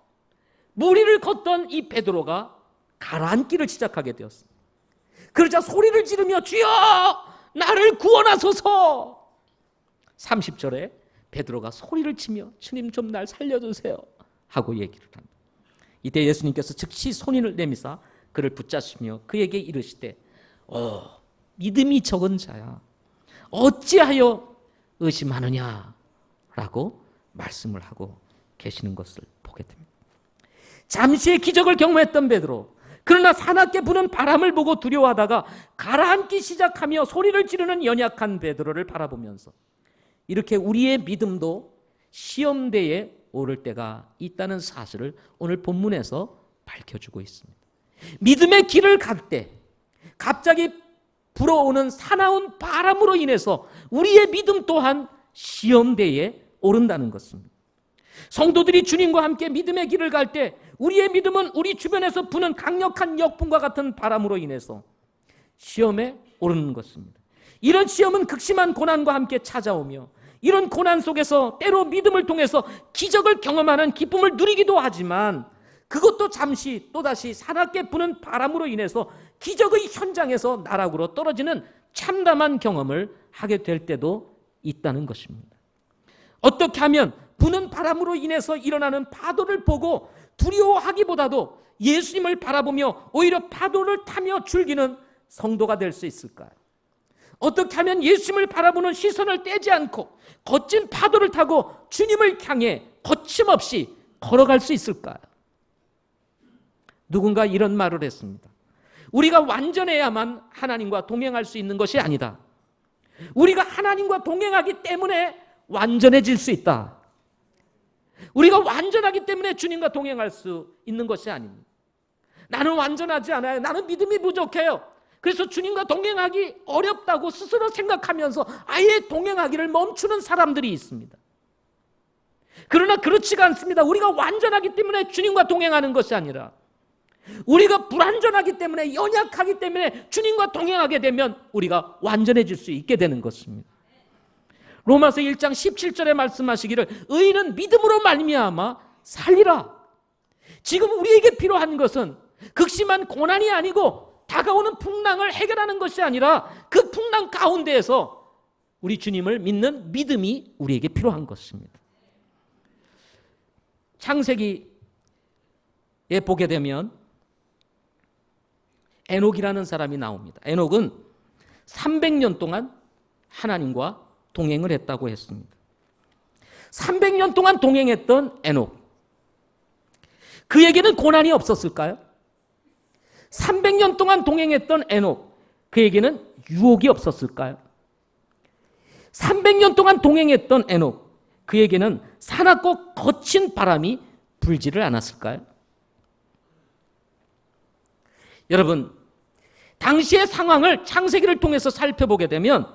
물 위를 걷던 이 베드로가 가라앉기를 시작하게 되었습니다. 그러자 소리를 지르며 주여 나를 구원하소서. 30절에 베드로가 소리를 치며 주님 좀 날 살려주세요 하고 얘기를 합니다. 이때 예수님께서 즉시 손을 내미사 그를 붙잡으시며 그에게 이르시되 믿음이 적은 자야 어찌하여 의심하느냐라고 말씀을 하고 계시는 것을 보게 됩니다. 잠시의 기적을 경험했던 베드로, 그러나 사납게 부는 바람을 보고 두려워하다가 가라앉기 시작하며 소리를 지르는 연약한 베드로를 바라보면서 이렇게 우리의 믿음도 시험대에 오를 때가 있다는 사실을 오늘 본문에서 밝혀주고 있습니다. 믿음의 길을 갈 때 갑자기 불어오는 사나운 바람으로 인해서 우리의 믿음 또한 시험대에 오른다는 것입니다. 성도들이 주님과 함께 믿음의 길을 갈 때 우리의 믿음은 우리 주변에서 부는 강력한 역풍과 같은 바람으로 인해서 시험에 오르는 것입니다. 이런 시험은 극심한 고난과 함께 찾아오며 이런 고난 속에서 때로 믿음을 통해서 기적을 경험하는 기쁨을 누리기도 하지만 그것도 잠시 또다시 사납게 부는 바람으로 인해서 기적의 현장에서 나락으로 떨어지는 참담한 경험을 하게 될 때도 있다는 것입니다. 어떻게 하면 부는 바람으로 인해서 일어나는 파도를 보고 두려워하기보다도 예수님을 바라보며 오히려 파도를 타며 즐기는 성도가 될 수 있을까요? 어떻게 하면 예수님을 바라보는 시선을 떼지 않고 거친 파도를 타고 주님을 향해 거침없이 걸어갈 수 있을까요? 누군가 이런 말을 했습니다. 우리가 완전해야만 하나님과 동행할 수 있는 것이 아니다. 우리가 하나님과 동행하기 때문에 완전해질 수 있다. 우리가 완전하기 때문에 주님과 동행할 수 있는 것이 아닙니다. 나는 완전하지 않아요. 나는 믿음이 부족해요. 그래서 주님과 동행하기 어렵다고 스스로 생각하면서 아예 동행하기를 멈추는 사람들이 있습니다. 그러나 그렇지가 않습니다. 우리가 완전하기 때문에 주님과 동행하는 것이 아니라 우리가 불완전하기 때문에 연약하기 때문에 주님과 동행하게 되면 우리가 완전해질 수 있게 되는 것입니다. 로마서 1장 17절에 말씀하시기를 의인은 믿음으로 말미암아 살리라. 지금 우리에게 필요한 것은 극심한 고난이 아니고 다가오는 풍랑을 해결하는 것이 아니라 그 풍랑 가운데에서 우리 주님을 믿는 믿음이 우리에게 필요한 것입니다. 창세기에 보게 되면 에녹이라는 사람이 나옵니다. 에녹은 300년 동안 하나님과 동행을 했다고 했습니다. 300년 동안 동행했던 에녹, 그에게는 고난이 없었을까요? 300년 동안 동행했던 에녹, 그에게는 유혹이 없었을까요? 300년 동안 동행했던 에녹, 그에게는 사납고 거친 바람이 불지를 않았을까요? 여러분, 당시의 상황을 창세기를 통해서 살펴보게 되면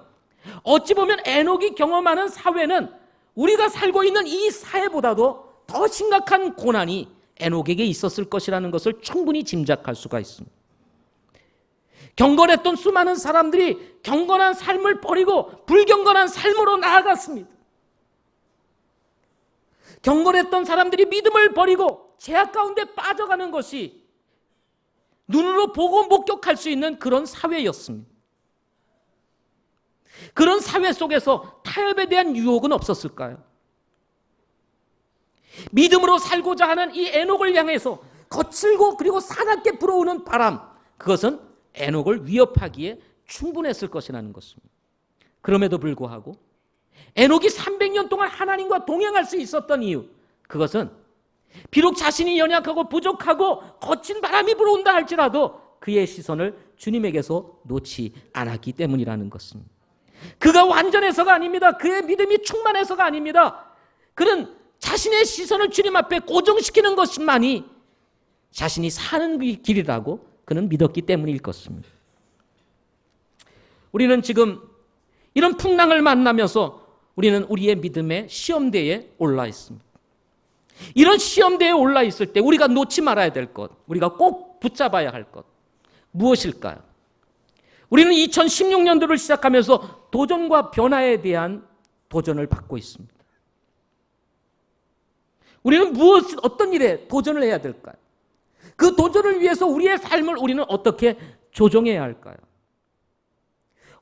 어찌 보면 에녹이 경험하는 사회는 우리가 살고 있는 이 사회보다도 더 심각한 고난이 에녹에게 있었을 것이라는 것을 충분히 짐작할 수가 있습니다. 경건했던 수많은 사람들이 경건한 삶을 버리고 불경건한 삶으로 나아갔습니다. 경건했던 사람들이 믿음을 버리고 죄악 가운데 빠져가는 것이 눈으로 보고 목격할 수 있는 그런 사회였습니다. 그런 사회 속에서 타협에 대한 유혹은 없었을까요? 믿음으로 살고자 하는 이 에녹을 향해서 거칠고 그리고 사납게 불어오는 바람, 그것은 에녹을 위협하기에 충분했을 것이라는 것입니다. 그럼에도 불구하고 에녹이 300년 동안 하나님과 동행할 수 있었던 이유, 그것은 비록 자신이 연약하고 부족하고 거친 바람이 불어온다 할지라도 그의 시선을 주님에게서 놓지 않았기 때문이라는 것입니다. 그가 완전해서가 아닙니다. 그의 믿음이 충만해서가 아닙니다. 그는 자신의 시선을 주님 앞에 고정시키는 것만이 자신이 사는 길이라고 그는 믿었기 때문일 것입니다. 우리는 지금 이런 풍랑을 만나면서 우리는 우리의 믿음의 시험대에 올라 있습니다. 이런 시험대에 올라 있을 때 우리가 놓지 말아야 될 것, 우리가 꼭 붙잡아야 할 것, 무엇일까요? 우리는 2016년도를 시작하면서 도전과 변화에 대한 도전을 받고 있습니다. 우리는 어떤 일에 도전을 해야 될까요? 그 도전을 위해서 우리의 삶을 우리는 어떻게 조정해야 할까요?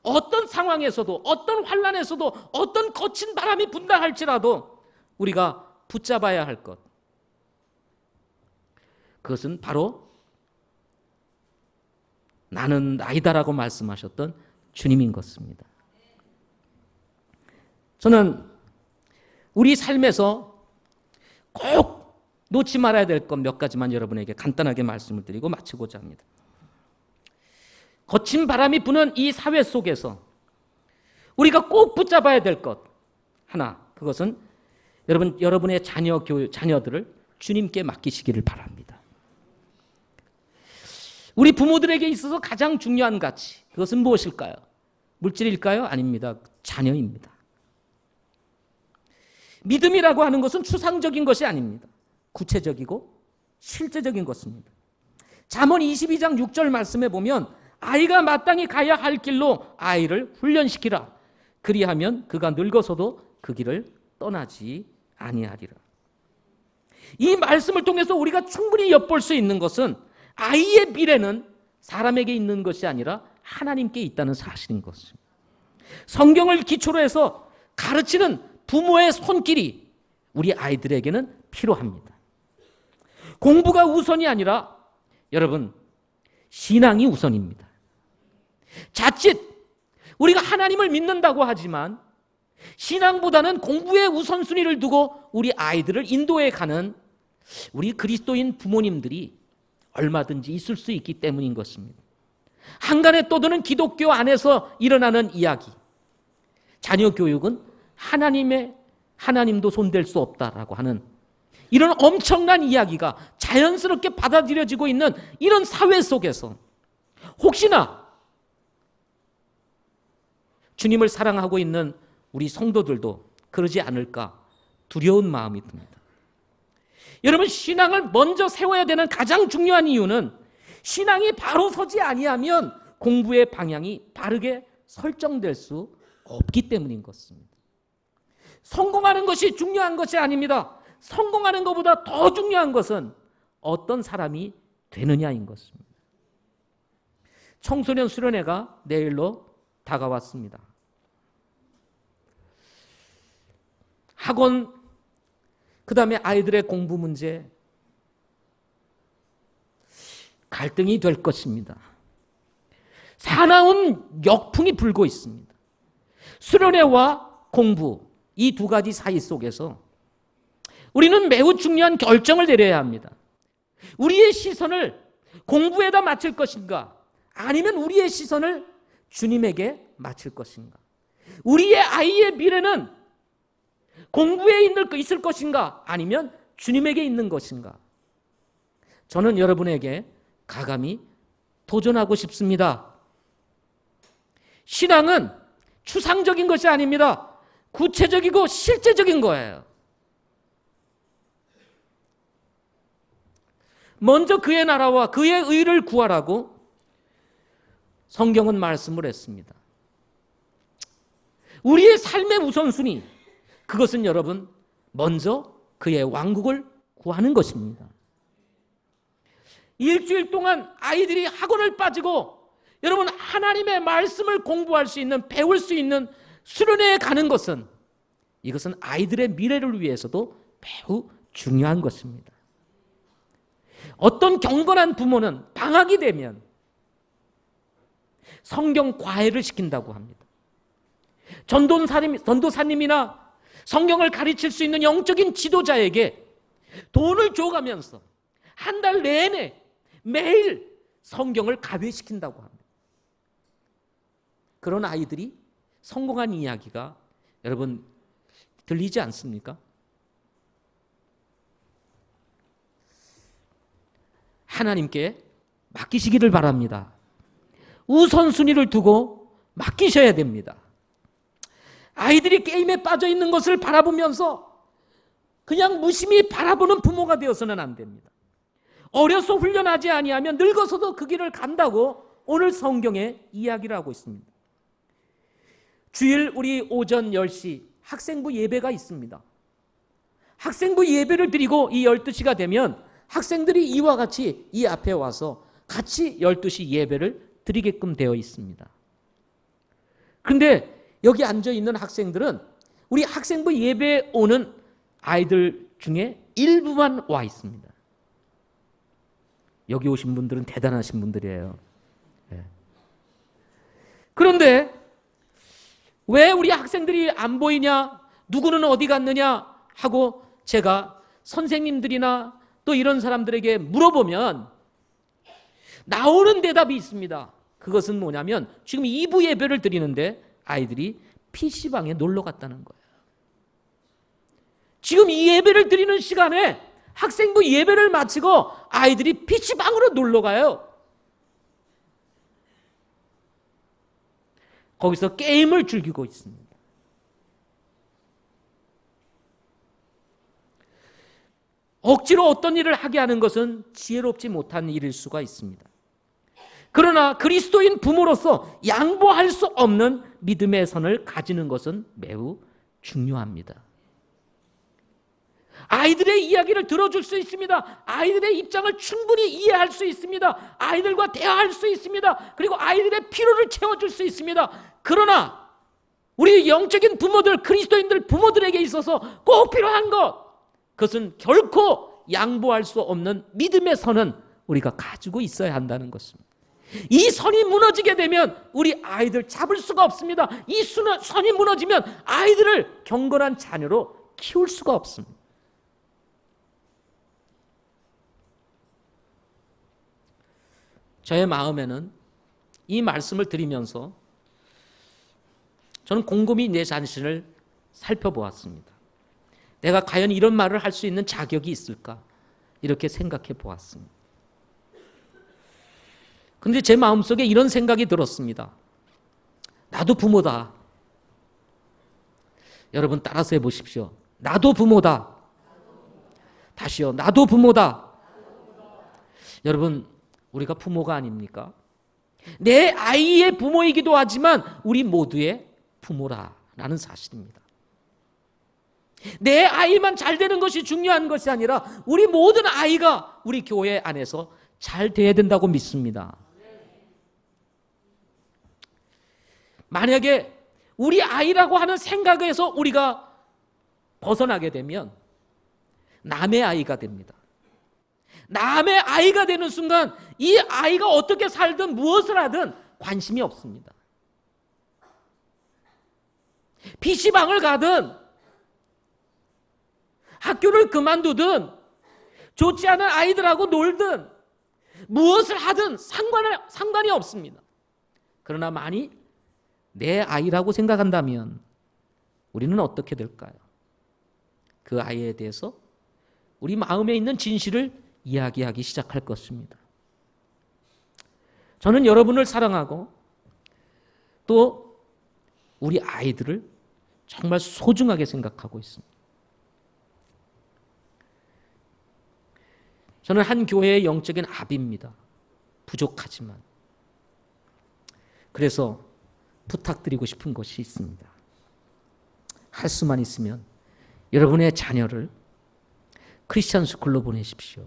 어떤 상황에서도, 어떤 환난에서도, 어떤 거친 바람이 분다 할지라도 우리가 붙잡아야 할 것, 그것은 바로 나는 나이다라고 말씀하셨던 주님인 것입니다. 저는 우리 삶에서 꼭 놓지 말아야 될 것 몇 가지만 여러분에게 간단하게 말씀을 드리고 마치고자 합니다. 거친 바람이 부는 이 사회 속에서 우리가 꼭 붙잡아야 될 것 하나, 그것은 여러분의 자녀들을 주님께 맡기시기를 바랍니다. 우리 부모들에게 있어서 가장 중요한 가치, 그것은 무엇일까요? 물질일까요? 아닙니다. 자녀입니다. 믿음이라고 하는 것은 추상적인 것이 아닙니다. 구체적이고 실제적인 것입니다. 잠언 22장 6절 말씀에 보면 아이가 마땅히 가야 할 길로 아이를 훈련시키라. 그리하면 그가 늙어서도 그 길을 떠나지 아니하리라. 이 말씀을 통해서 우리가 충분히 엿볼 수 있는 것은 아이의 미래는 사람에게 있는 것이 아니라 하나님께 있다는 사실인 것입니다. 성경을 기초로 해서 가르치는 부모의 손길이 우리 아이들에게는 필요합니다. 공부가 우선이 아니라 여러분, 신앙이 우선입니다. 자칫 우리가 하나님을 믿는다고 하지만 신앙보다는 공부에 우선순위를 두고 우리 아이들을 인도해 가는 우리 그리스도인 부모님들이 얼마든지 있을 수 있기 때문인 것입니다. 한간에 떠도는 기독교 안에서 일어나는 이야기, 자녀 교육은 하나님도 손댈 수 없다라고 하는 이런 엄청난 이야기가 자연스럽게 받아들여지고 있는 이런 사회 속에서 혹시나 주님을 사랑하고 있는 우리 성도들도 그러지 않을까 두려운 마음이 듭니다. 여러분, 신앙을 먼저 세워야 되는 가장 중요한 이유는 신앙이 바로 서지 아니하면 공부의 방향이 바르게 설정될 수 없기 때문인 것입니다. 성공하는 것이 중요한 것이 아닙니다. 성공하는 것보다 더 중요한 것은 어떤 사람이 되느냐인 것입니다. 청소년 수련회가 내일로 다가왔습니다. 학원, 그 다음에 아이들의 공부 문제, 갈등이 될 것입니다. 사나운 역풍이 불고 있습니다. 수련회와 공부, 이 두 가지 사이 속에서 우리는 매우 중요한 결정을 내려야 합니다. 우리의 시선을 공부에다 맞출 것인가, 아니면 우리의 시선을 주님에게 맞출 것인가. 우리의 아이의 미래는 공부에 있을 것인가, 아니면 주님에게 있는 것인가. 저는 여러분에게 가감히 도전하고 싶습니다. 신앙은 추상적인 것이 아닙니다. 구체적이고 실제적인 거예요. 먼저 그의 나라와 그의 의를 구하라고 성경은 말씀을 했습니다. 우리의 삶의 우선순위, 그것은 여러분, 먼저 그의 왕국을 구하는 것입니다. 일주일 동안 아이들이 학원을 빠지고 여러분 하나님의 말씀을 공부할 수 있는, 배울 수 있는 수련회에 가는 것은, 이것은 아이들의 미래를 위해서도 매우 중요한 것입니다. 어떤 경건한 부모는 방학이 되면 성경 과외를 시킨다고 합니다. 전도사님이나 성경을 가르칠 수 있는 영적인 지도자에게 돈을 줘가면서 한 달 내내 매일 성경을 가외시킨다고 합니다. 그런 아이들이 성공한 이야기가 여러분 들리지 않습니까? 하나님께 맡기시기를 바랍니다. 우선순위를 두고 맡기셔야 됩니다. 아이들이 게임에 빠져 있는 것을 바라보면서 그냥 무심히 바라보는 부모가 되어서는 안 됩니다. 어려서 훈련하지 아니하면 늙어서도 그 길을 간다고 오늘 성경에 이야기를 하고 있습니다. 주일 우리 오전 10시 학생부 예배가 있습니다. 학생부 예배를 드리고 이 12시가 되면 학생들이 이와 같이 이 앞에 와서 같이 12시 예배를 드리게끔 되어 있습니다. 그런데 여기 앉아있는 학생들은 우리 학생부 예배에 오는 아이들 중에 일부만 와 있습니다. 여기 오신 분들은 대단하신 분들이에요. 그런데 왜 우리 학생들이 안 보이냐, 누구는 어디 갔느냐 하고 제가 선생님들이나 또 이런 사람들에게 물어보면 나오는 대답이 있습니다. 그것은 뭐냐면 지금 2부 예배를 드리는데 아이들이 PC방에 놀러 갔다는 거예요. 지금 이 예배를 드리는 시간에 학생부 예배를 마치고 아이들이 PC방으로 놀러 가요. 거기서 게임을 즐기고 있습니다. 억지로 어떤 일을 하게 하는 것은 지혜롭지 못한 일일 수가 있습니다. 그러나 그리스도인 부모로서 양보할 수 없는 믿음의 선을 가지는 것은 매우 중요합니다. 아이들의 이야기를 들어줄 수 있습니다. 아이들의 입장을 충분히 이해할 수 있습니다. 아이들과 대화할 수 있습니다. 그리고 아이들의 필요를 채워줄 수 있습니다. 그러나 우리 영적인 부모들, 그리스도인들 부모들에게 있어서 꼭 필요한 것, 그것은 결코 양보할 수 없는 믿음의 선은 우리가 가지고 있어야 한다는 것입니다. 이 선이 무너지게 되면 우리 아이들 잡을 수가 없습니다. 이 선이 무너지면 아이들을 경건한 자녀로 키울 수가 없습니다. 저의 마음에는 이 말씀을 드리면서 저는 곰곰이 내 자신을 살펴보았습니다. 내가 과연 이런 말을 할 수 있는 자격이 있을까? 이렇게 생각해 보았습니다. 그런데 제 마음속에 이런 생각이 들었습니다. 나도 부모다. 여러분 따라서 해보십시오. 나도 부모다. 다시요. 나도 부모다. 여러분 우리가 부모가 아닙니까? 내 아이의 부모이기도 하지만 우리 모두의 부모라는 사실입니다. 내 아이만 잘 되는 것이 중요한 것이 아니라 우리 모든 아이가 우리 교회 안에서 잘 돼야 된다고 믿습니다. 만약에 우리 아이라고 하는 생각에서 우리가 벗어나게 되면 남의 아이가 됩니다. 남의 아이가 되는 순간 이 아이가 어떻게 살든 무엇을 하든 관심이 없습니다. PC방을 가든 학교를 그만두든 좋지 않은 아이들하고 놀든 무엇을 하든 상관이 없습니다. 그러나 만일 내 아이라고 생각한다면 우리는 어떻게 될까요? 그 아이에 대해서 우리 마음에 있는 진실을 이야기하기 시작할 것입니다. 저는 여러분을 사랑하고 또 우리 아이들을 정말 소중하게 생각하고 있습니다. 저는 한 교회의 영적인 아비입니다. 부족하지만. 그래서 부탁드리고 싶은 것이 있습니다. 할 수만 있으면 여러분의 자녀를 크리스천 스쿨로 보내십시오.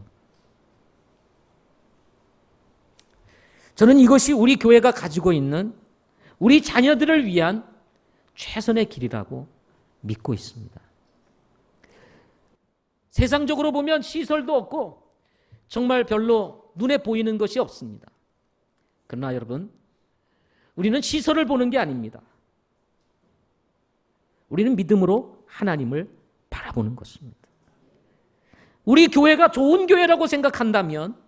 저는 이것이 우리 교회가 가지고 있는 우리 자녀들을 위한 최선의 길이라고 믿고 있습니다. 세상적으로 보면 시설도 없고 정말 별로 눈에 보이는 것이 없습니다. 그러나 여러분, 우리는 시설을 보는 게 아닙니다. 우리는 믿음으로 하나님을 바라보는 것입니다. 우리 교회가 좋은 교회라고 생각한다면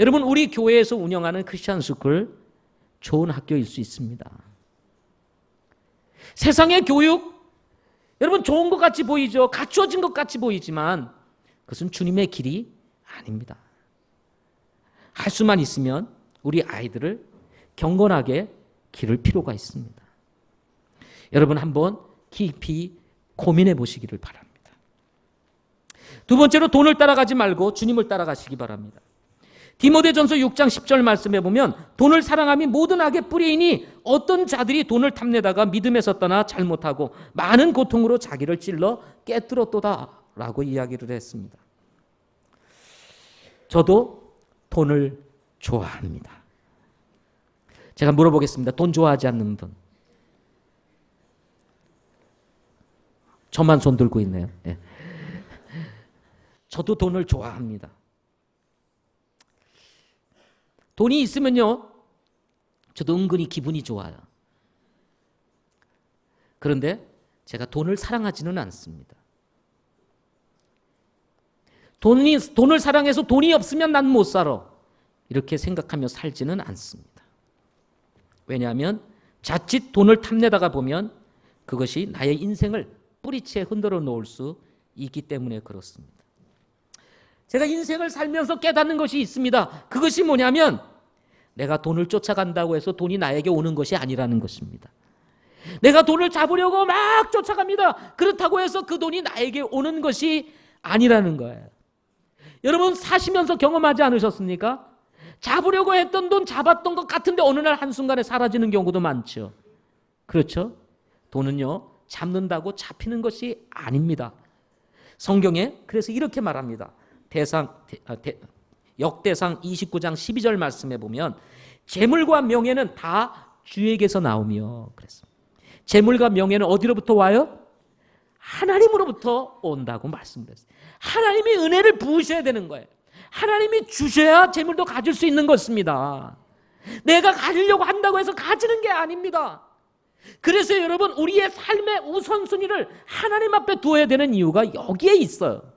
여러분, 우리 교회에서 운영하는 크리스천 스쿨 좋은 학교일 수 있습니다. 세상의 교육, 여러분 좋은 것 같이 보이죠. 갖추어진 것 같이 보이지만 그것은 주님의 길이 아닙니다. 할 수만 있으면 우리 아이들을 경건하게 기를 필요가 있습니다. 여러분 한번 깊이 고민해 보시기를 바랍니다. 두 번째로 돈을 따라가지 말고 주님을 따라가시기 바랍니다. 디모데전서 6장 10절 말씀에 보면 돈을 사랑함이 모든 악의 뿌리이니 어떤 자들이 돈을 탐내다가 믿음에서 떠나 잘못하고 많은 고통으로 자기를 찔러 깨뜨렸도다 라고 이야기를 했습니다. 저도 돈을 좋아합니다. 제가 물어보겠습니다. 돈 좋아하지 않는 분? 저만 손 들고 있네요. 네. 저도 돈을 좋아합니다. 돈이 있으면요, 저도 은근히 기분이 좋아요. 그런데 제가 돈을 사랑하지는 않습니다. 돈을 사랑해서 돈이 없으면 난 못 살아, 이렇게 생각하며 살지는 않습니다. 왜냐하면 자칫 돈을 탐내다가 보면 그것이 나의 인생을 뿌리채 흔들어 놓을 수 있기 때문에 그렇습니다. 제가 인생을 살면서 깨닫는 것이 있습니다. 그것이 뭐냐면 내가 돈을 쫓아간다고 해서 돈이 나에게 오는 것이 아니라는 것입니다. 내가 돈을 잡으려고 막 쫓아갑니다. 그렇다고 해서 그 돈이 나에게 오는 것이 아니라는 거예요. 여러분 사시면서 경험하지 않으셨습니까? 잡으려고 했던 돈 잡았던 것 같은데 어느 날 한순간에 사라지는 경우도 많죠. 그렇죠? 돈은요, 잡는다고 잡히는 것이 아닙니다. 성경에 그래서 이렇게 말합니다. 역대상 29장 12절 말씀에 보면 재물과 명예는 다 주에게서 나오며 그랬습니다. 재물과 명예는 어디로부터 와요? 하나님으로부터 온다고 말씀드렸어요. 하나님이 은혜를 부으셔야 되는 거예요. 하나님이 주셔야 재물도 가질 수 있는 것입니다. 내가 가지려고 한다고 해서 가지는 게 아닙니다. 그래서 여러분 우리의 삶의 우선순위를 하나님 앞에 두어야 되는 이유가 여기에 있어요.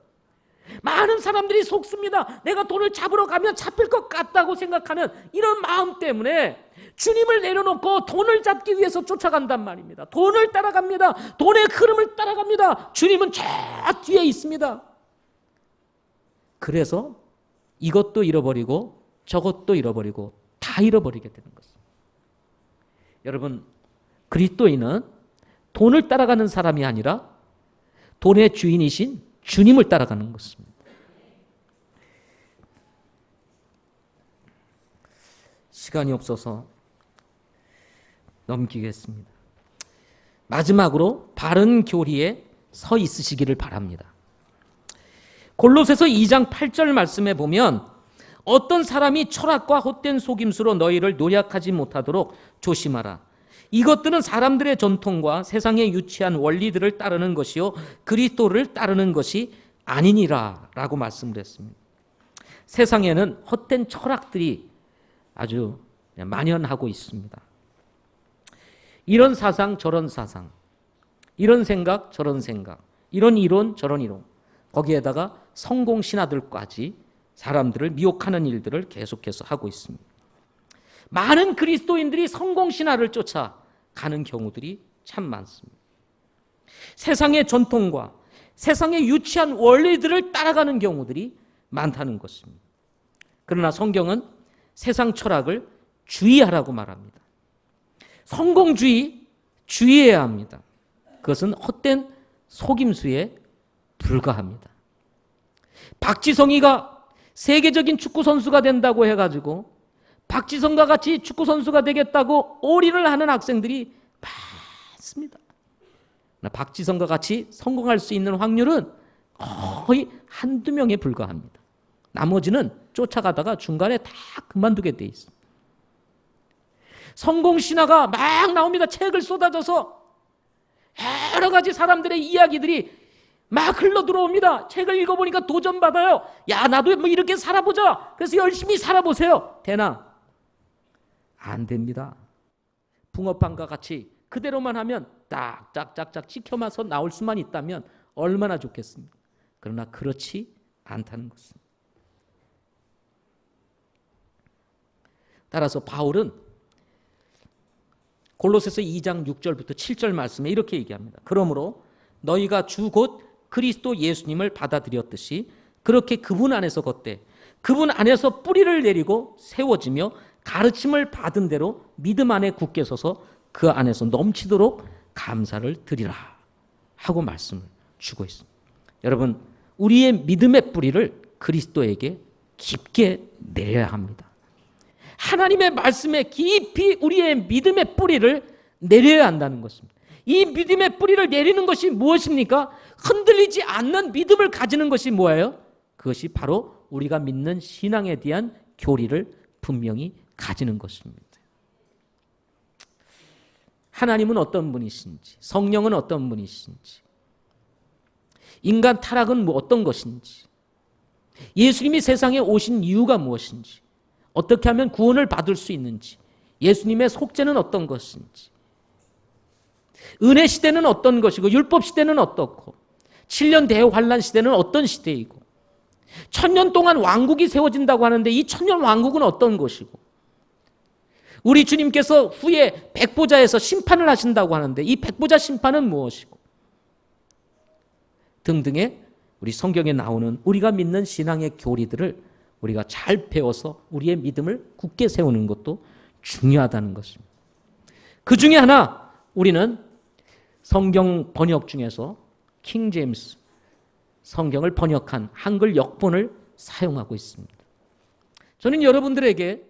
많은 사람들이 속습니다. 내가 돈을 잡으러 가면 잡힐 것 같다고 생각하는 이런 마음 때문에 주님을 내려놓고 돈을 잡기 위해서 쫓아간단 말입니다. 돈을 따라갑니다. 돈의 흐름을 따라갑니다. 주님은 저 뒤에 있습니다. 그래서 이것도 잃어버리고 저것도 잃어버리고 다 잃어버리게 되는 것입니다. 여러분, 그리스도인은 돈을 따라가는 사람이 아니라 돈의 주인이신 주님을 따라가는 것입니다. 시간이 없어서 넘기겠습니다. 마지막으로 바른 교리에 서 있으시기를 바랍니다. 골로새서 2장 8절 말씀에 보면 어떤 사람이 철학과 헛된 속임수로 너희를 노략하지 못하도록 조심하라. 이것들은 사람들의 전통과 세상의 유치한 원리들을 따르는 것이요 그리스도를 따르는 것이 아니니라 라고 말씀을 했습니다. 세상에는 헛된 철학들이 아주 만연하고 있습니다. 이런 사상 저런 사상, 이런 생각 저런 생각, 이런 이론 저런 이론, 거기에다가 성공 신화들까지 사람들을 미혹하는 일들을 계속해서 하고 있습니다. 많은 그리스도인들이 성공 신화를 쫓아가는 경우들이 참 많습니다. 세상의 전통과 세상의 유치한 원리들을 따라가는 경우들이 많다는 것입니다. 그러나 성경은 세상 철학을 주의하라고 말합니다. 성공주의 주의해야 합니다. 그것은 헛된 속임수에 불과합니다. 박지성이가 세계적인 축구 선수가 된다고 해가지고 박지성과 같이 축구 선수가 되겠다고 올인을 하는 학생들이 많습니다. 박지성과 같이 성공할 수 있는 확률은 거의 한두 명에 불과합니다. 나머지는 쫓아가다가 중간에 다 그만두게 돼 있습니다. 성공 신화가 막 나옵니다. 책을 쏟아져서 여러 가지 사람들의 이야기들이 막 흘러 들어옵니다. 책을 읽어보니까 도전받아요. 야, 나도 뭐 이렇게 살아보자. 그래서 열심히 살아보세요. 되나? 안 됩니다. 붕어빵과 같이 그대로만 하면 짝짝짝짝 찍혀마서 나올 수만 있다면 얼마나 좋겠습니까? 그러나 그렇지 않다는 것입니다. 따라서 바울은 골로새서 2장 6절부터 7절 말씀에 이렇게 얘기합니다. 그러므로 너희가 주 곧 그리스도 예수님을 받아들였듯이 그렇게 그분 안에서 걷되 그분 안에서 뿌리를 내리고 세워지며 가르침을 받은 대로 믿음 안에 굳게 서서 그 안에서 넘치도록 감사를 드리라 하고 말씀을 주고 있습니다. 여러분, 우리의 믿음의 뿌리를 그리스도에게 깊게 내려야 합니다. 하나님의 말씀에 깊이 우리의 믿음의 뿌리를 내려야 한다는 것입니다. 이 믿음의 뿌리를 내리는 것이 무엇입니까? 흔들리지 않는 믿음을 가지는 것이 뭐예요? 그것이 바로 우리가 믿는 신앙에 대한 교리를 분명히 가지는 것입니다. 하나님은 어떤 분이신지, 성령은 어떤 분이신지, 인간 타락은 어떤 것인지, 예수님이 세상에 오신 이유가 무엇인지, 어떻게 하면 구원을 받을 수 있는지, 예수님의 속죄는 어떤 것인지, 은혜 시대는 어떤 것이고 율법 시대는 어떻고 7년 대환란 시대는 어떤 시대이고 1000년 동안 왕국이 세워진다고 하는데 이 1000년 왕국은 어떤 것이고 우리 주님께서 후에 백보자에서 심판을 하신다고 하는데 이 백보자 심판은 무엇이고 등등의 우리 성경에 나오는 우리가 믿는 신앙의 교리들을 우리가 잘 배워서 우리의 믿음을 굳게 세우는 것도 중요하다는 것입니다. 그 중에 하나 우리는 성경 번역 중에서 킹 제임스 성경을 번역한 한글 역본을 사용하고 있습니다. 저는 여러분들에게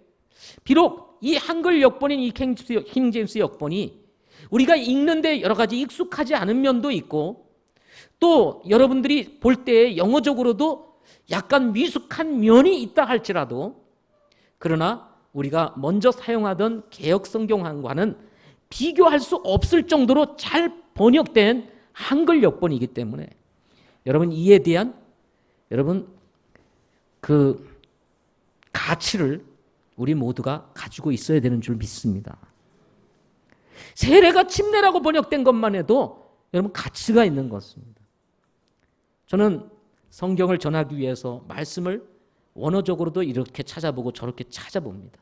비록 이 한글 역본인 이 킹 제임스 역본이 우리가 읽는데 여러 가지 익숙하지 않은 면도 있고 또 여러분들이 볼 때 영어적으로도 약간 미숙한 면이 있다 할지라도 그러나 우리가 먼저 사용하던 개역 성경과는 비교할 수 없을 정도로 잘 번역된 한글 역본이기 때문에 여러분 이에 대한 여러분 그 가치를 우리 모두가 가지고 있어야 되는 줄 믿습니다. 세례가 침례라고 번역된 것만 해도 여러분 가치가 있는 것입니다. 저는 성경을 전하기 위해서 말씀을 원어적으로도 이렇게 찾아보고 저렇게 찾아봅니다.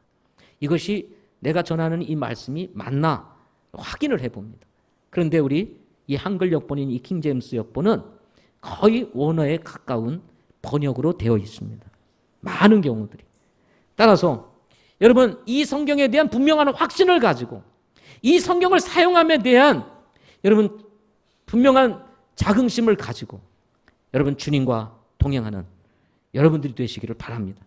이것이 내가 전하는 이 말씀이 맞나 확인을 해봅니다. 그런데 우리 이 한글 역본인 이 킹 제임스 역본은 거의 원어에 가까운 번역으로 되어 있습니다. 많은 경우들이. 따라서 여러분 이 성경에 대한 분명한 확신을 가지고 이 성경을 사용함에 대한 여러분 분명한 자긍심을 가지고 여러분 주님과 동행하는 여러분들이 되시기를 바랍니다.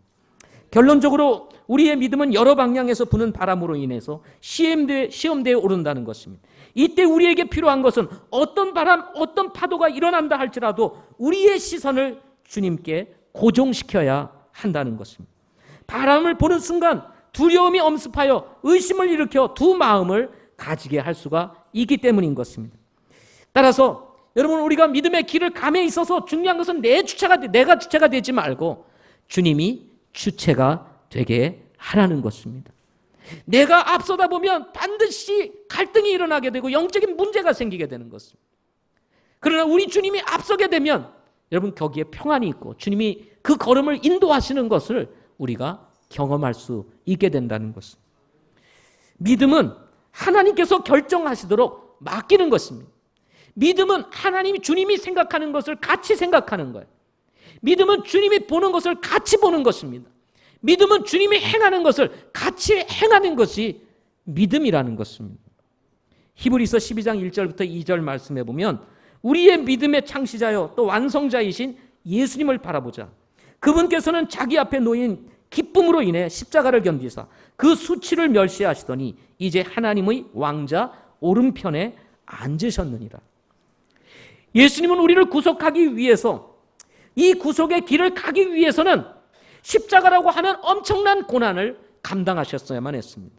결론적으로 우리의 믿음은 여러 방향에서 부는 바람으로 인해서 시험대에 오른다는 것입니다. 이때 우리에게 필요한 것은 어떤 바람, 어떤 파도가 일어난다 할지라도 우리의 시선을 주님께 고정시켜야 한다는 것입니다. 바람을 보는 순간 두려움이 엄습하여 의심을 일으켜 두 마음을 가지게 할 수가 있기 때문인 것입니다. 따라서 여러분 우리가 믿음의 길을 감에 있어서 중요한 것은 내가 주체가 되지 말고 주님이 주체가 되게 하라는 것입니다. 내가 앞서다 보면 반드시 갈등이 일어나게 되고 영적인 문제가 생기게 되는 것입니다. 그러나 우리 주님이 앞서게 되면 여러분 거기에 평안이 있고 주님이 그 걸음을 인도하시는 것을 우리가 경험할 수 있게 된다는 것입니다. 믿음은 하나님께서 결정하시도록 맡기는 것입니다. 믿음은 하나님이 주님이 생각하는 것을 같이 생각하는 거예요. 믿음은 주님이 보는 것을 같이 보는 것입니다. 믿음은 주님이 행하는 것을 같이 행하는 것이 믿음이라는 것입니다. 히브리서 12장 1절부터 2절 말씀해 보면 우리의 믿음의 창시자여 또 완성자이신 예수님을 바라보자. 그분께서는 자기 앞에 놓인 기쁨으로 인해 십자가를 견디사 그 수치를 멸시하시더니 이제 하나님의 왕자 오른편에 앉으셨느니라. 예수님은 우리를 구속하기 위해서 이 구속의 길을 가기 위해서는 십자가라고 하는 엄청난 고난을 감당하셨어야만 했습니다.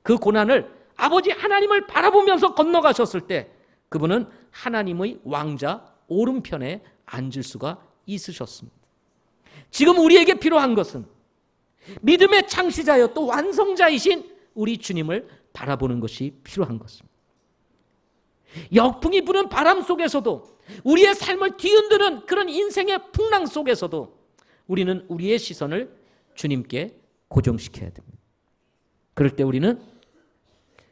그 고난을 아버지 하나님을 바라보면서 건너가셨을 때 그분은 하나님의 왕자 오른편에 앉을 수가 있으셨습니다. 지금 우리에게 필요한 것은 믿음의 창시자여 또 완성자이신 우리 주님을 바라보는 것이 필요한 것입니다. 역풍이 부는 바람 속에서도 우리의 삶을 뒤흔드는 그런 인생의 풍랑 속에서도 우리는 우리의 시선을 주님께 고정시켜야 됩니다. 그럴 때 우리는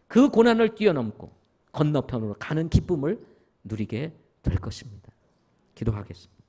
그 고난을 뛰어넘고 건너편으로 가는 기쁨을 누리게 될 것입니다. 기도하겠습니다.